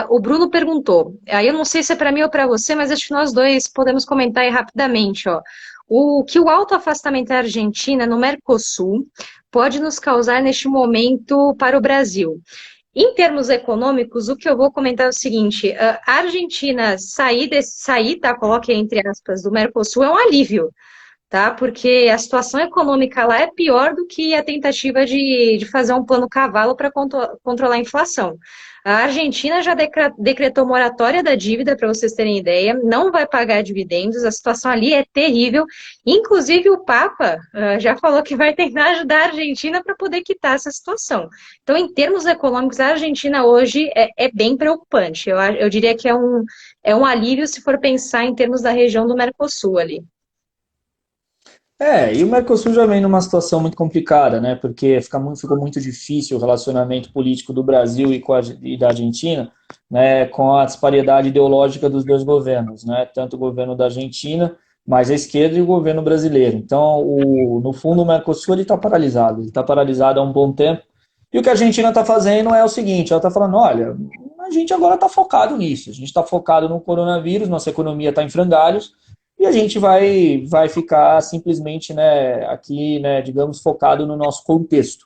O Bruno perguntou, aí eu não sei se é para mim ou para você, mas acho que nós dois podemos comentar aí rapidamente, ó. O que o alto afastamento da Argentina no Mercosul pode nos causar neste momento para o Brasil? Em termos econômicos, o que eu vou comentar é o seguinte, a Argentina sair, tá, coloque entre aspas, do Mercosul é um alívio, tá? Porque a situação econômica lá é pior do que a tentativa de fazer um plano cavalo para controlar a inflação. A Argentina já decretou moratória da dívida, para vocês terem ideia, não vai pagar dividendos, a situação ali é terrível. Inclusive, o Papa já falou que vai tentar ajudar a Argentina para poder quitar essa situação. Então, em termos econômicos, a Argentina hoje é bem preocupante. Eu diria que é um alívio se for pensar em termos da região do Mercosul ali. E o Mercosul já vem numa situação muito complicada, né? Porque ficou muito difícil o relacionamento político do Brasil e da Argentina, né? Com a disparidade ideológica dos dois governos, né? Tanto o governo da Argentina, mais à esquerda, e o governo brasileiro. Então, no fundo, o Mercosul ele está paralisado. Ele está paralisado há um bom tempo. E o que a Argentina está fazendo é o seguinte: ela está falando, olha, a gente agora está focado nisso. A gente está focado no coronavírus, nossa economia está em frangalhos. E a gente vai ficar simplesmente, né, aqui, né, digamos, focado no nosso contexto.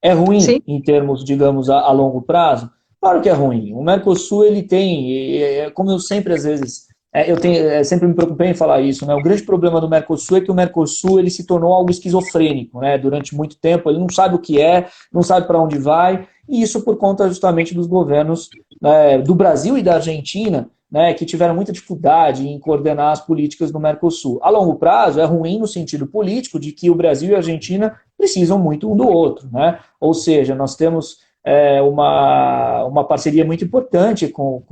É ruim Sim. em termos, digamos, a longo prazo? Claro que é ruim. O Mercosul, ele tem, como eu sempre, às vezes, sempre me preocupei em falar isso, né? O grande problema do Mercosul é que o Mercosul ele se tornou algo esquizofrênico, né? Durante muito tempo, ele não sabe o que é, não sabe para onde vai, e isso por conta justamente dos governos, né, do Brasil e da Argentina, né, que tiveram muita dificuldade em coordenar as políticas do Mercosul. A longo prazo, é ruim no sentido político de que o Brasil e a Argentina precisam muito um do outro, né? Ou seja, nós temos uma parceria muito importante com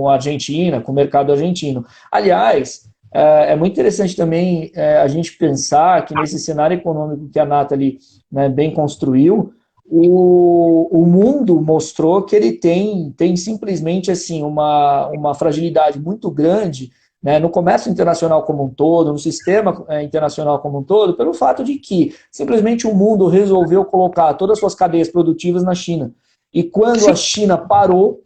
a Argentina, com o mercado argentino. Aliás, é muito interessante também a gente pensar que nesse cenário econômico que a Nathalie, né, bem construiu, o mundo mostrou que ele tem simplesmente assim uma fragilidade muito grande, né, no comércio internacional como um todo, no sistema internacional como um todo, pelo fato de que simplesmente o mundo resolveu colocar todas as suas cadeias produtivas na China. E quando a China parou,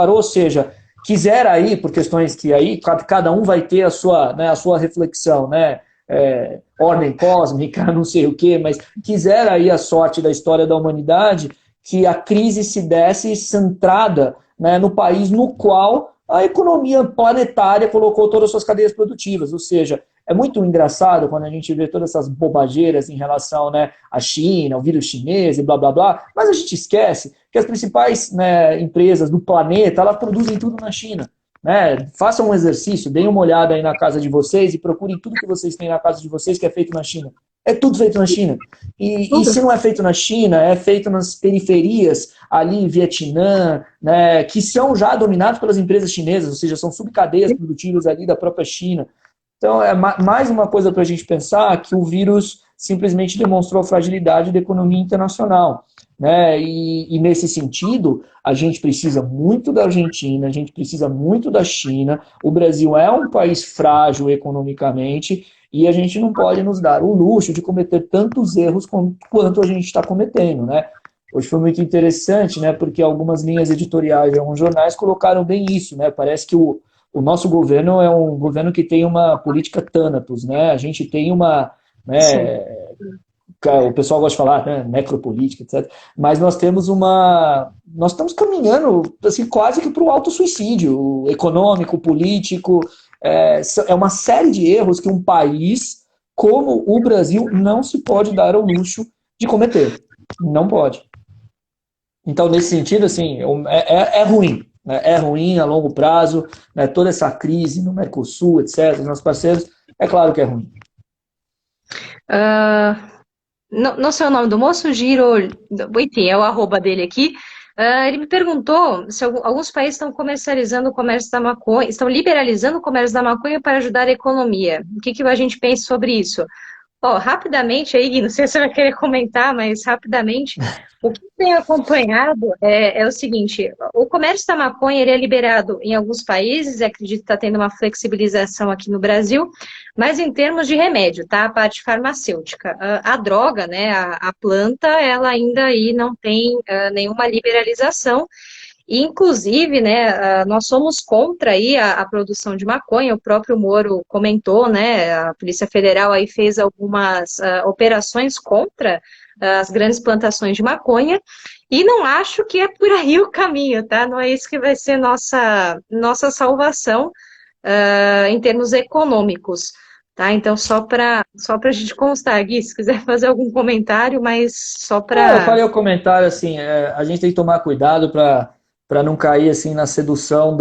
ou seja, quiser aí, por questões que aí cada um vai ter a sua reflexão, né? Ordem cósmica, não sei o quê, mas quiser aí a sorte da história da humanidade que a crise se desse centrada, né, no país no qual a economia planetária colocou todas as suas cadeias produtivas, ou seja, é muito engraçado quando a gente vê todas essas bobageiras em relação, né, à China, ao vírus chinês e blá blá blá, mas a gente esquece que as principais, né, empresas do planeta, elas produzem tudo na China. Né? Façam um exercício, deem uma olhada aí na casa de vocês e procurem tudo que vocês têm na casa de vocês que é feito na China. É tudo feito na China. E se não é feito na China, é feito nas periferias, ali em Vietnã, né, que são já dominados pelas empresas chinesas, ou seja, são subcadeias produtivas ali da própria China. Então, é mais uma coisa para a gente pensar que o vírus simplesmente demonstrou a fragilidade da economia internacional. Né? E nesse sentido, a gente precisa muito da Argentina, a gente precisa muito da China. O Brasil é um país frágil economicamente e a gente não pode nos dar o luxo de cometer tantos erros quanto a gente está cometendo. Né? Hoje foi muito interessante, né, porque algumas linhas editoriais de alguns jornais colocaram bem isso. Né? Parece que o nosso governo é um governo que tem uma política Thanatos. Né? A gente tem uma... Né, o pessoal gosta de falar, né, necropolítica, etc. Mas nós estamos caminhando assim, quase que para o autossuicídio econômico, político. É uma série de erros que um país como o Brasil não se pode dar ao luxo de cometer. Não pode. Então, nesse sentido, assim, é ruim. Né? É ruim a longo prazo, né? Toda essa crise no Mercosul, etc., os nossos parceiros, é claro que é ruim. Não sei o nome do moço, enfim, é o arroba dele aqui. Ele me perguntou se alguns países estão comercializando o comércio da maconha, estão liberalizando o comércio da maconha para ajudar a economia. O que a gente pensa sobre isso? Rapidamente aí, Gui, não sei se você vai querer comentar, mas rapidamente, o que tem acompanhado é o seguinte: o comércio da maconha ele é liberado em alguns países, acredito que está tendo uma flexibilização aqui no Brasil, mas em termos de remédio, tá? A parte farmacêutica. A droga, né, a planta, ela ainda aí não tem nenhuma liberalização. E, inclusive, né, nós somos contra aí a produção de maconha, o próprio Moro comentou, né, a Polícia Federal aí fez algumas operações contra as grandes plantações de maconha, e não acho que é por aí o caminho, tá? Não é isso que vai ser nossa salvação em termos econômicos. tá? Então, só para a gente constar, Gui, se quiser fazer algum comentário, mas só Eu para... falei o comentário assim, a gente tem que tomar cuidado para não cair assim na sedução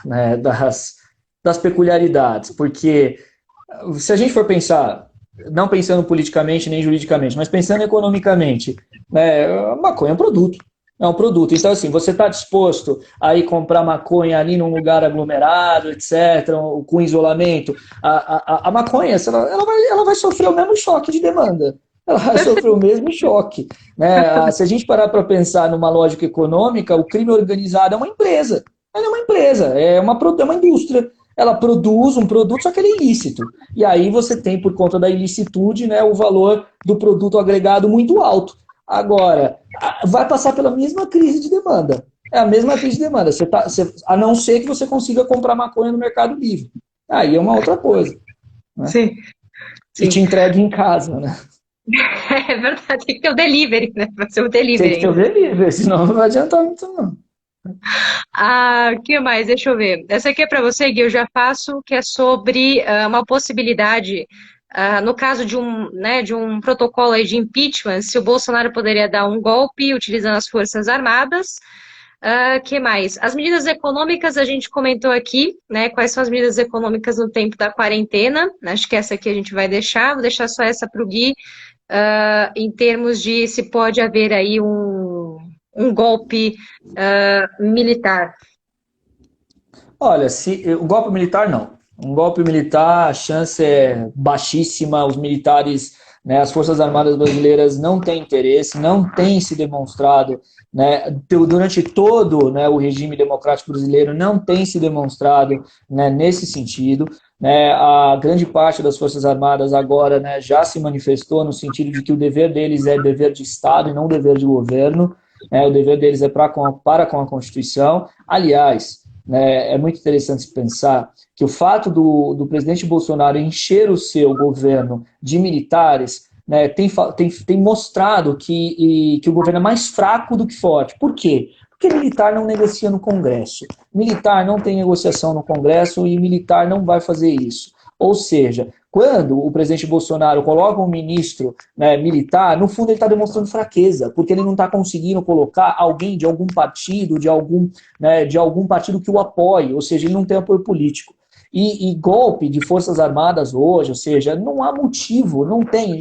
né, das peculiaridades, porque se a gente for pensar, não pensando politicamente nem juridicamente, mas pensando economicamente, né, a maconha é um produto. É um produto. Então, assim, você está disposto a ir comprar maconha ali num lugar aglomerado, etc., com isolamento? A maconha, ela vai sofrer o mesmo choque de demanda. Ela vai sofrer o mesmo choque. Né? Se a gente parar para pensar numa lógica econômica, o crime organizado é uma empresa. Ela é uma empresa, é uma indústria. Ela produz um produto, só que ele é ilícito. E aí você tem, por conta da ilicitude, né, o valor do produto agregado muito alto. Agora, vai passar pela mesma crise de demanda. É a mesma crise de demanda. A não ser que você consiga comprar maconha no Mercado Livre. Aí é uma outra coisa. Né? Sim, E te sim. entregue em casa, né? É verdade, tem que ter o delivery, né? Vai ser o Tem delivery que ter o ainda. delivery, senão não vai adiantar muito, não. Ah, o que mais? Deixa eu ver. Essa aqui é para você, Gui, eu já faço, que é sobre uma possibilidade, no caso de um protocolo aí de impeachment, se o Bolsonaro poderia dar um golpe utilizando as Forças Armadas. Que mais? As medidas econômicas a gente comentou aqui, né? Quais são as medidas econômicas no tempo da quarentena? Acho que essa aqui a gente vai deixar, vou deixar só essa para o Gui, em termos de se pode haver aí um golpe militar. Olha, se o golpe militar não. Um golpe militar, a chance é baixíssima. Os militares, né, as Forças Armadas brasileiras não têm interesse, não têm se demonstrado, né, durante todo, né, o regime democrático brasileiro, não tem se demonstrado, né, nesse sentido. Né, a grande parte das Forças Armadas agora, né, já se manifestou no sentido de que o dever deles é dever de Estado e não dever de governo. Né, o dever deles é para com a Constituição. Aliás, né, é muito interessante pensar que o fato do presidente Bolsonaro encher o seu governo de militares, né, tem mostrado que o governo é mais fraco do que forte. Por quê? Porque militar não negocia no Congresso. Militar não tem negociação no Congresso e militar não vai fazer isso. Ou seja, quando o presidente Bolsonaro coloca um ministro, né, militar, no fundo ele está demonstrando fraqueza, porque ele não está conseguindo colocar alguém de algum partido, né, de algum partido que o apoie, ou seja, ele não tem apoio político. E golpe de Forças Armadas hoje, ou seja, não há motivo, não tem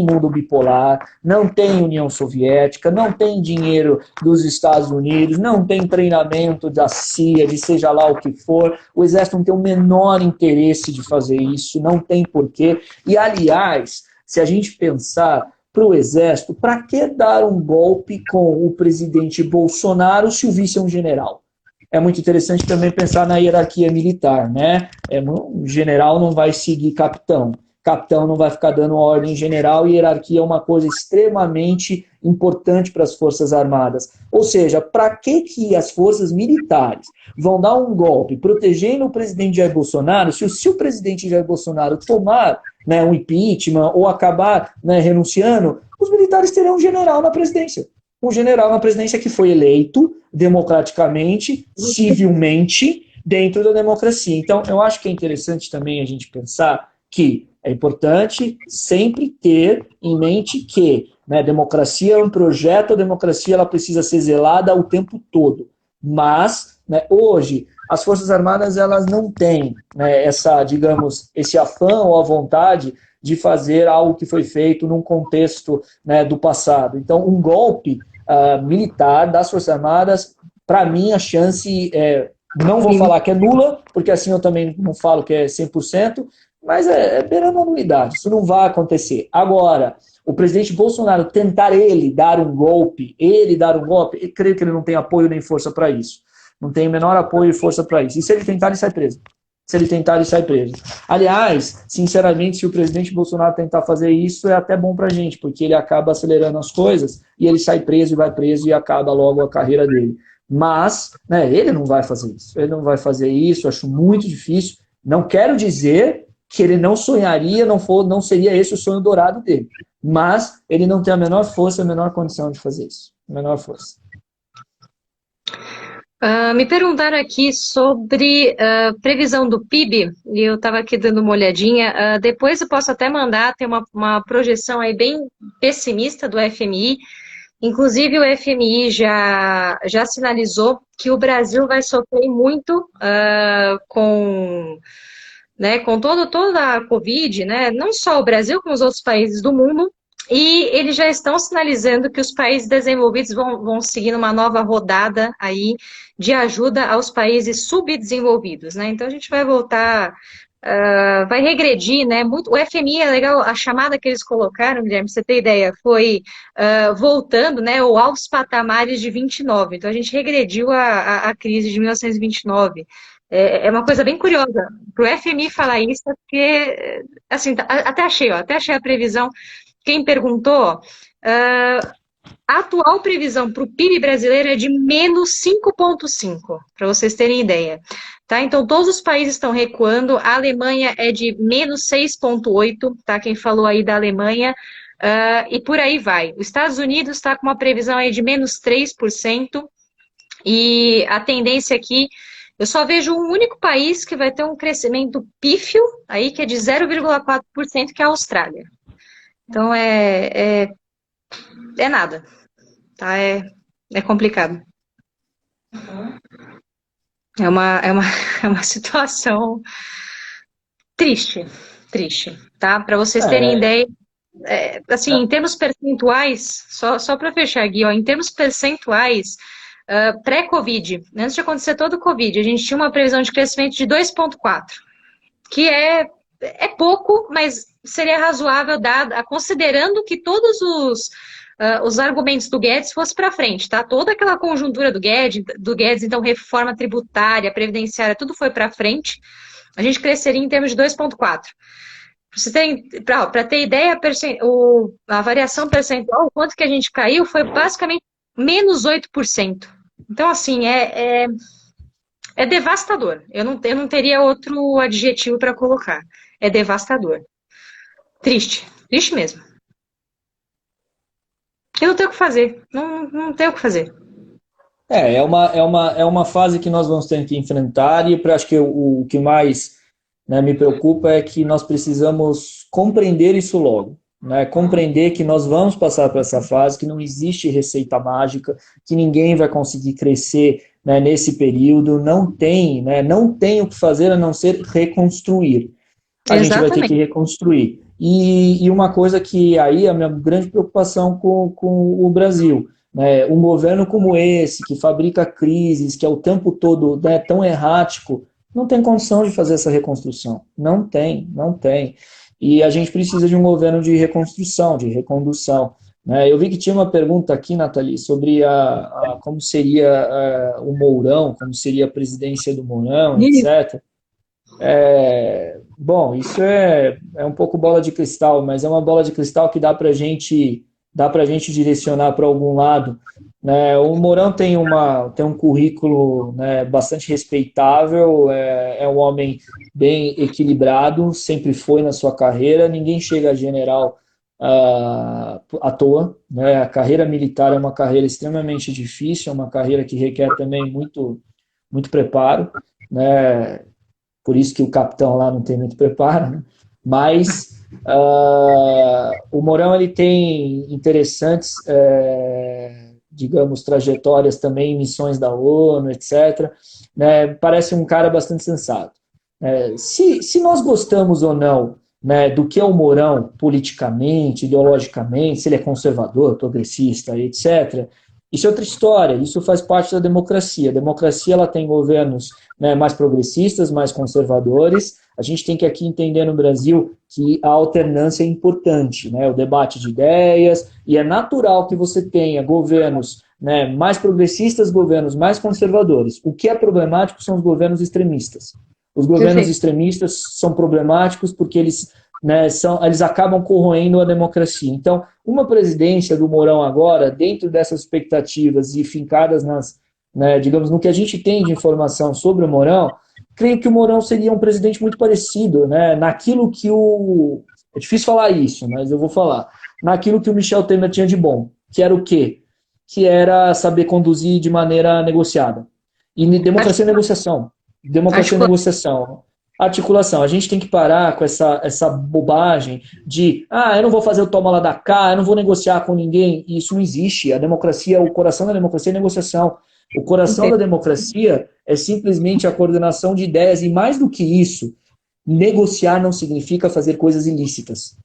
mundo bipolar, não tem União Soviética, não tem dinheiro dos Estados Unidos, não tem treinamento da CIA, de seja lá o que for, o Exército não tem o menor interesse de fazer isso, não tem porquê. E, aliás, se a gente pensar para o Exército, para que dar um golpe com o presidente Bolsonaro se o vice é um general? É muito interessante também pensar na hierarquia militar, né? Um general não vai seguir capitão, capitão não vai ficar dando ordem em general, e hierarquia é uma coisa extremamente importante para as Forças Armadas. Ou seja, para que as forças militares vão dar um golpe protegendo o presidente Jair Bolsonaro, se o presidente Jair Bolsonaro tomar, né, um impeachment ou acabar, né, renunciando, os militares terão um general na presidência. Um general na presidência que foi eleito democraticamente, civilmente, dentro da democracia. Então, eu acho que é interessante também a gente pensar que é importante sempre ter em mente que, né, democracia é um projeto, a democracia ela precisa ser zelada o tempo todo. Mas, né, hoje, as Forças Armadas elas não têm, né, digamos, esse afã ou a vontade de fazer algo que foi feito num contexto, né, do passado. Então, um golpe militar das Forças Armadas, para mim, a chance não vou falar que é nula, porque assim eu também não falo que é 100%, mas é beirando a nulidade. Isso não vai acontecer. Agora, o presidente Bolsonaro tentar ele dar um golpe, eu creio que ele não tem apoio nem força para isso. Não tem o menor apoio e força para isso. E se ele tentar, ele sai preso. Se ele tentar, ele sai preso. Aliás, sinceramente, se o presidente Bolsonaro tentar fazer isso, é até bom para a gente, porque ele acaba acelerando as coisas e ele sai preso e vai preso e acaba logo a carreira dele. Mas, né, ele não vai fazer isso. Ele não vai fazer isso, acho muito difícil. Não quero dizer que ele não sonharia, não seria esse o sonho dourado dele. Mas ele não tem a menor força, a menor condição de fazer isso. A menor força. Me perguntaram aqui sobre previsão do PIB, e eu estava aqui dando uma olhadinha. Depois eu posso até mandar, tem uma projeção aí bem pessimista do FMI. Inclusive, o FMI já sinalizou que o Brasil vai sofrer muito com toda a Covid, né? Não só o Brasil, como os outros países do mundo. E eles já estão sinalizando que os países desenvolvidos vão seguir uma nova rodada aí de ajuda aos países subdesenvolvidos, né? Então a gente vai voltar, vai regredir, né? Muito, o FMI é legal, a chamada que eles colocaram, Guilherme, pra você ter ideia, foi voltando, né, ou aos patamares de 29. Então a gente regrediu a crise de 1929. É uma coisa bem curiosa para o FMI falar isso, porque assim, até achei a previsão. Quem perguntou, a atual previsão para o PIB brasileiro é de menos 5,5, para vocês terem ideia. Tá? Então, todos os países estão recuando. A Alemanha é de menos 6,8, tá? Quem falou aí da Alemanha. E por aí vai. Os Estados Unidos está com uma previsão aí de menos 3%. E a tendência aqui, eu só vejo um único país que vai ter um crescimento pífio, aí, que é de 0,4%, que é a Austrália. Então, é nada, tá? É complicado. É uma situação triste, triste, tá? Para vocês terem É, ideia, assim, é, em termos percentuais, só para fechar aqui, ó, em termos percentuais, pré-Covid, antes de acontecer todo o Covid, a gente tinha uma previsão de crescimento de 2,4, que é pouco, mas seria razoável, considerando que todos os argumentos do Guedes fossem para frente, tá? Toda aquela conjuntura do Guedes, então reforma tributária, previdenciária, tudo foi para frente, a gente cresceria em termos de 2,4. Para ter ideia, a variação percentual, o quanto que a gente caiu, foi basicamente menos 8%. Então, assim, é devastador. Eu não teria outro adjetivo para colocar. É devastador. Triste. Triste mesmo. Eu não tenho o que fazer. Não tenho o que fazer. é uma fase que nós vamos ter que enfrentar e acho que o que mais, né, me preocupa é que nós precisamos compreender isso logo, né? Compreender que nós vamos passar por essa fase, que não existe receita mágica, que ninguém vai conseguir crescer, né, nesse período, não tem, né, não tem o que fazer a não ser reconstruir. A gente vai ter que Exatamente. reconstruir. E uma coisa que aí é a minha grande preocupação com o Brasil, né? Um governo como esse, que fabrica crises, que é o tempo todo, né, tão errático, não tem condição de fazer essa reconstrução. Não tem, não tem. E a gente precisa de um governo de reconstrução, de recondução. Né? Eu vi que tinha uma pergunta aqui, Nathalie, sobre como seria o Mourão, como seria a presidência do Mourão, etc. Bom, isso é um pouco bola de cristal, mas é uma bola de cristal que dá para gente direcionar para algum lado. Né? O Mourão tem um currículo, né, bastante respeitável, é um homem bem equilibrado, sempre foi na sua carreira, ninguém chega a general à toa. Né? A carreira militar é uma carreira extremamente difícil, é uma carreira que requer também muito preparo. Né? Por isso que o capitão lá não tem muito preparo, né? Mas o Mourão ele tem interessantes, digamos, trajetórias também em missões da ONU, etc. Né? Parece um cara bastante sensato. Se nós gostamos ou não, né, do que é o Mourão politicamente, ideologicamente, se ele é conservador, progressista, etc., isso é outra história, isso faz parte da democracia. A democracia ela tem governos, né, mais progressistas, mais conservadores. A gente tem que aqui entender no Brasil que a alternância é importante, né, o debate de ideias, e é natural que você tenha governos, né, mais progressistas, governos mais conservadores. O que é problemático são os governos extremistas. Os governos Perfeito. extremistas são problemáticos porque eles acabam corroendo a democracia. Então, uma presidência do Mourão agora, dentro dessas expectativas e fincadas né, digamos, no que a gente tem de informação sobre o Mourão, creio que o Mourão seria um presidente muito parecido, né, naquilo que é difícil falar isso, mas eu vou falar. Naquilo que o Michel Temer tinha de bom, que era o quê? Que era saber conduzir de maneira negociada. E democracia é negociação. Democracia é Articula- negociação. Articulação. A gente tem que parar com essa bobagem de, eu não vou fazer o toma lá da cá, eu não vou negociar com ninguém. Isso não existe. A democracia, o coração da democracia é negociação. O coração da democracia é simplesmente a coordenação de ideias. E mais do que isso, negociar não significa fazer coisas ilícitas.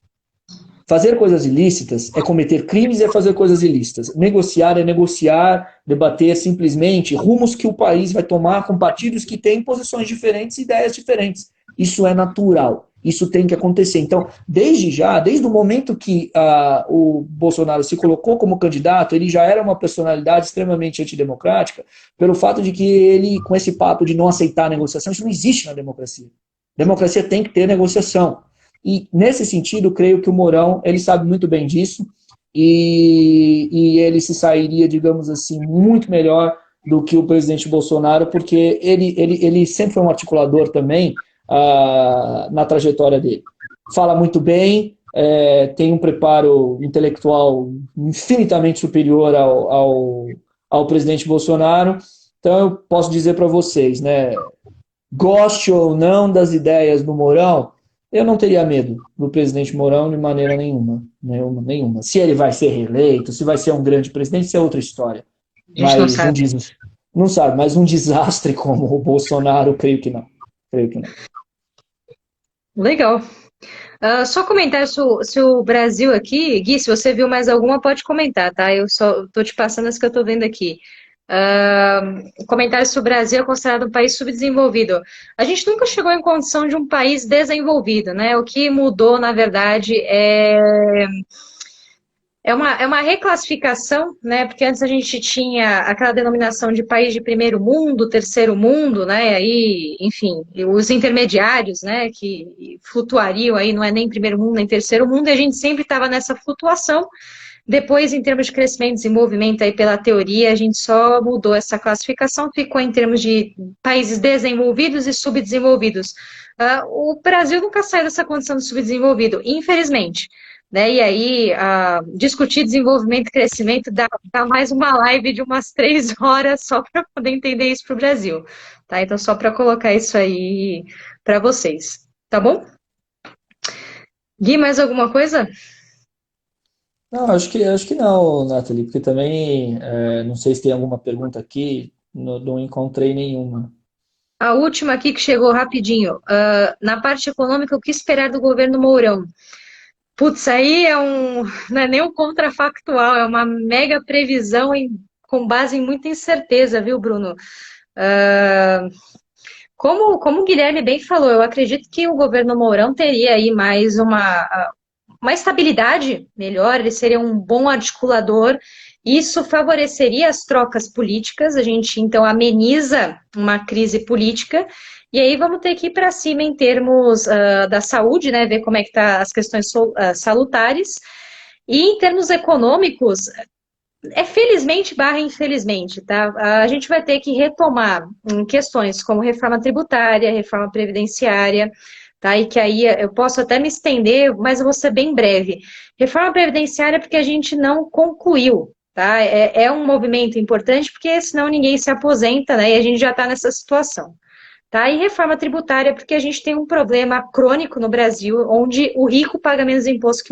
Fazer coisas ilícitas é cometer crimes e é fazer coisas ilícitas. Negociar é negociar, debater simplesmente rumos que o país vai tomar com partidos que têm posições diferentes e ideias diferentes. Isso é natural. Isso tem que acontecer. Então, desde o momento que o Bolsonaro se colocou como candidato, ele já era uma personalidade extremamente antidemocrática, pelo fato de que ele, com esse papo de não aceitar a negociação, isso não existe na democracia. Democracia tem que ter negociação. E, nesse sentido, creio que o Mourão, ele sabe muito bem disso e ele se sairia, digamos assim, muito melhor do que o presidente Bolsonaro, porque ele sempre foi um articulador também na trajetória dele. Fala muito bem, tem um preparo intelectual infinitamente superior ao presidente Bolsonaro. Então, eu posso dizer para vocês, né, goste ou não das ideias do Mourão, eu não teria medo do presidente Mourão de maneira nenhuma. Nenhuma. Se ele vai ser reeleito, se vai ser um grande presidente, isso é outra história. A gente não Mas sabe. não sabe, mas um desastre como o Bolsonaro, creio que não. Creio que não. Legal. Só comentar se o Brasil aqui, Gui, se você viu mais alguma, pode comentar, tá? Eu só tô te passando as que eu tô vendo aqui. Comentário se o Brasil é considerado um país subdesenvolvido. A gente nunca chegou em condição de um país desenvolvido, né? O que mudou, na verdade, é uma reclassificação, né? Porque antes a gente tinha aquela denominação de país de primeiro mundo, terceiro mundo, né? Aí, enfim, os intermediários, né? Que flutuariam aí, não é nem primeiro mundo nem terceiro mundo, e a gente sempre estava nessa flutuação. Depois, em termos de crescimento e desenvolvimento, aí pela teoria, a gente só mudou essa classificação, ficou em termos de países desenvolvidos e subdesenvolvidos. O Brasil nunca saiu dessa condição de subdesenvolvido, infelizmente. Né? E aí, discutir desenvolvimento e crescimento dá mais uma live de umas 3 horas só para poder entender isso para o Brasil. Tá? Então, só para colocar isso aí para vocês. Tá bom? Gui, mais alguma coisa? Não, acho que não, Nathalie, porque também não sei se tem alguma pergunta aqui, não encontrei nenhuma. A última aqui que chegou rapidinho. Na parte econômica, o que esperar do governo Mourão? Putz, aí não é nem um contrafactual, é uma mega previsão com base em muita incerteza, viu, Bruno? Ah, como o Guilherme bem falou, eu acredito que o governo Mourão teria aí mais uma estabilidade melhor, ele seria um bom articulador. Isso favoreceria as trocas políticas, a gente então ameniza uma crise política, e aí vamos ter que ir para cima em termos da saúde, né, ver como é que estão as questões salutares, e em termos econômicos, felizmente barra infelizmente, tá? A gente vai ter que retomar questões como reforma tributária, reforma previdenciária, tá? E que aí eu posso até me estender, mas eu vou ser bem breve. Reforma previdenciária porque a gente não concluiu, tá? É um movimento importante porque senão ninguém se aposenta, né? E a gente já está nessa situação. Tá? E reforma tributária, porque a gente tem um problema crônico no Brasil, onde o rico paga menos imposto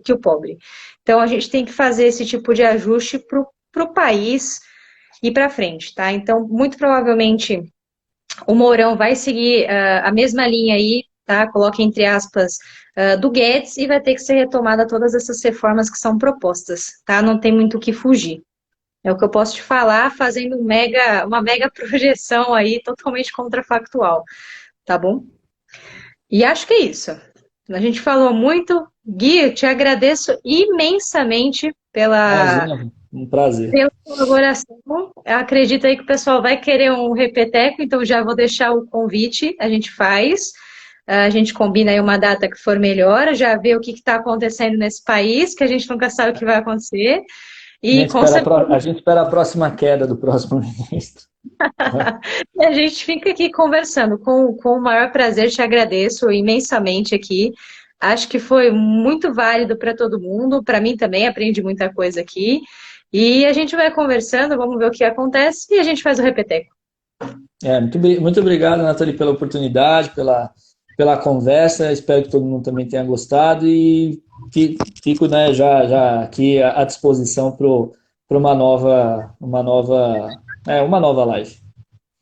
que o pobre. Então, a gente tem que fazer esse tipo de ajuste para o país ir para frente. Tá? Então, muito provavelmente, o Mourão vai seguir a mesma linha aí, tá? Coloca entre aspas, do Guedes, e vai ter que ser retomada todas essas reformas que são propostas. Tá? Não tem muito o que fugir. É o que eu posso te falar, fazendo uma mega projeção aí, totalmente contrafactual, tá bom? E acho que é isso. A gente falou muito. Gui, eu te agradeço imensamente Imagina, um prazer. pela colaboração. Eu acredito aí que o pessoal vai querer um repeteco, então já vou deixar o convite, a gente faz. A gente combina aí uma data que for melhor, já vê o que está acontecendo nesse país, que a gente nunca sabe o que vai acontecer. E com certeza A gente espera a próxima queda do próximo ministro. a gente fica aqui conversando com o maior prazer, te agradeço imensamente aqui. Acho que foi muito válido para todo mundo, para mim também, aprendi muita coisa aqui. E a gente vai conversando, vamos ver o que acontece e a gente faz o repeteco. Muito obrigado, Nathalie, pela oportunidade, pela conversa. Espero que todo mundo também tenha gostado e fico, né, já aqui à disposição para uma nova live.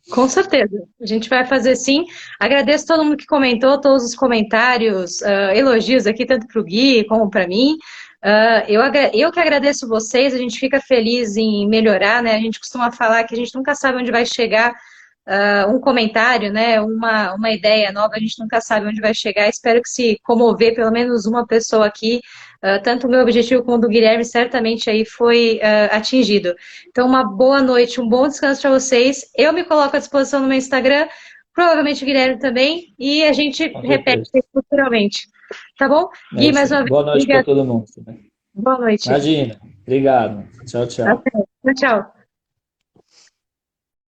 Com certeza, a gente vai fazer sim. Agradeço todo mundo que comentou, todos os comentários, elogios aqui, tanto para o Gui como para mim. Eu que agradeço vocês, a gente fica feliz em melhorar, né? A gente costuma falar que a gente nunca sabe onde vai chegar um comentário, né? Uma ideia nova, a gente nunca sabe onde vai chegar. Espero que se comover pelo menos uma pessoa aqui. Tanto o meu objetivo como o do Guilherme certamente aí foi atingido. Então, uma boa noite, um bom descanso para vocês. Eu me coloco à disposição no meu Instagram, provavelmente o Guilherme também, e a gente Com repete certeza. isso futuramente. Tá bom? É Gui, isso mais aí. uma vez, Boa noite para obrigada. todo mundo. Boa noite. Imagina. Obrigado. Tchau, tchau. Até. Tchau, tchau.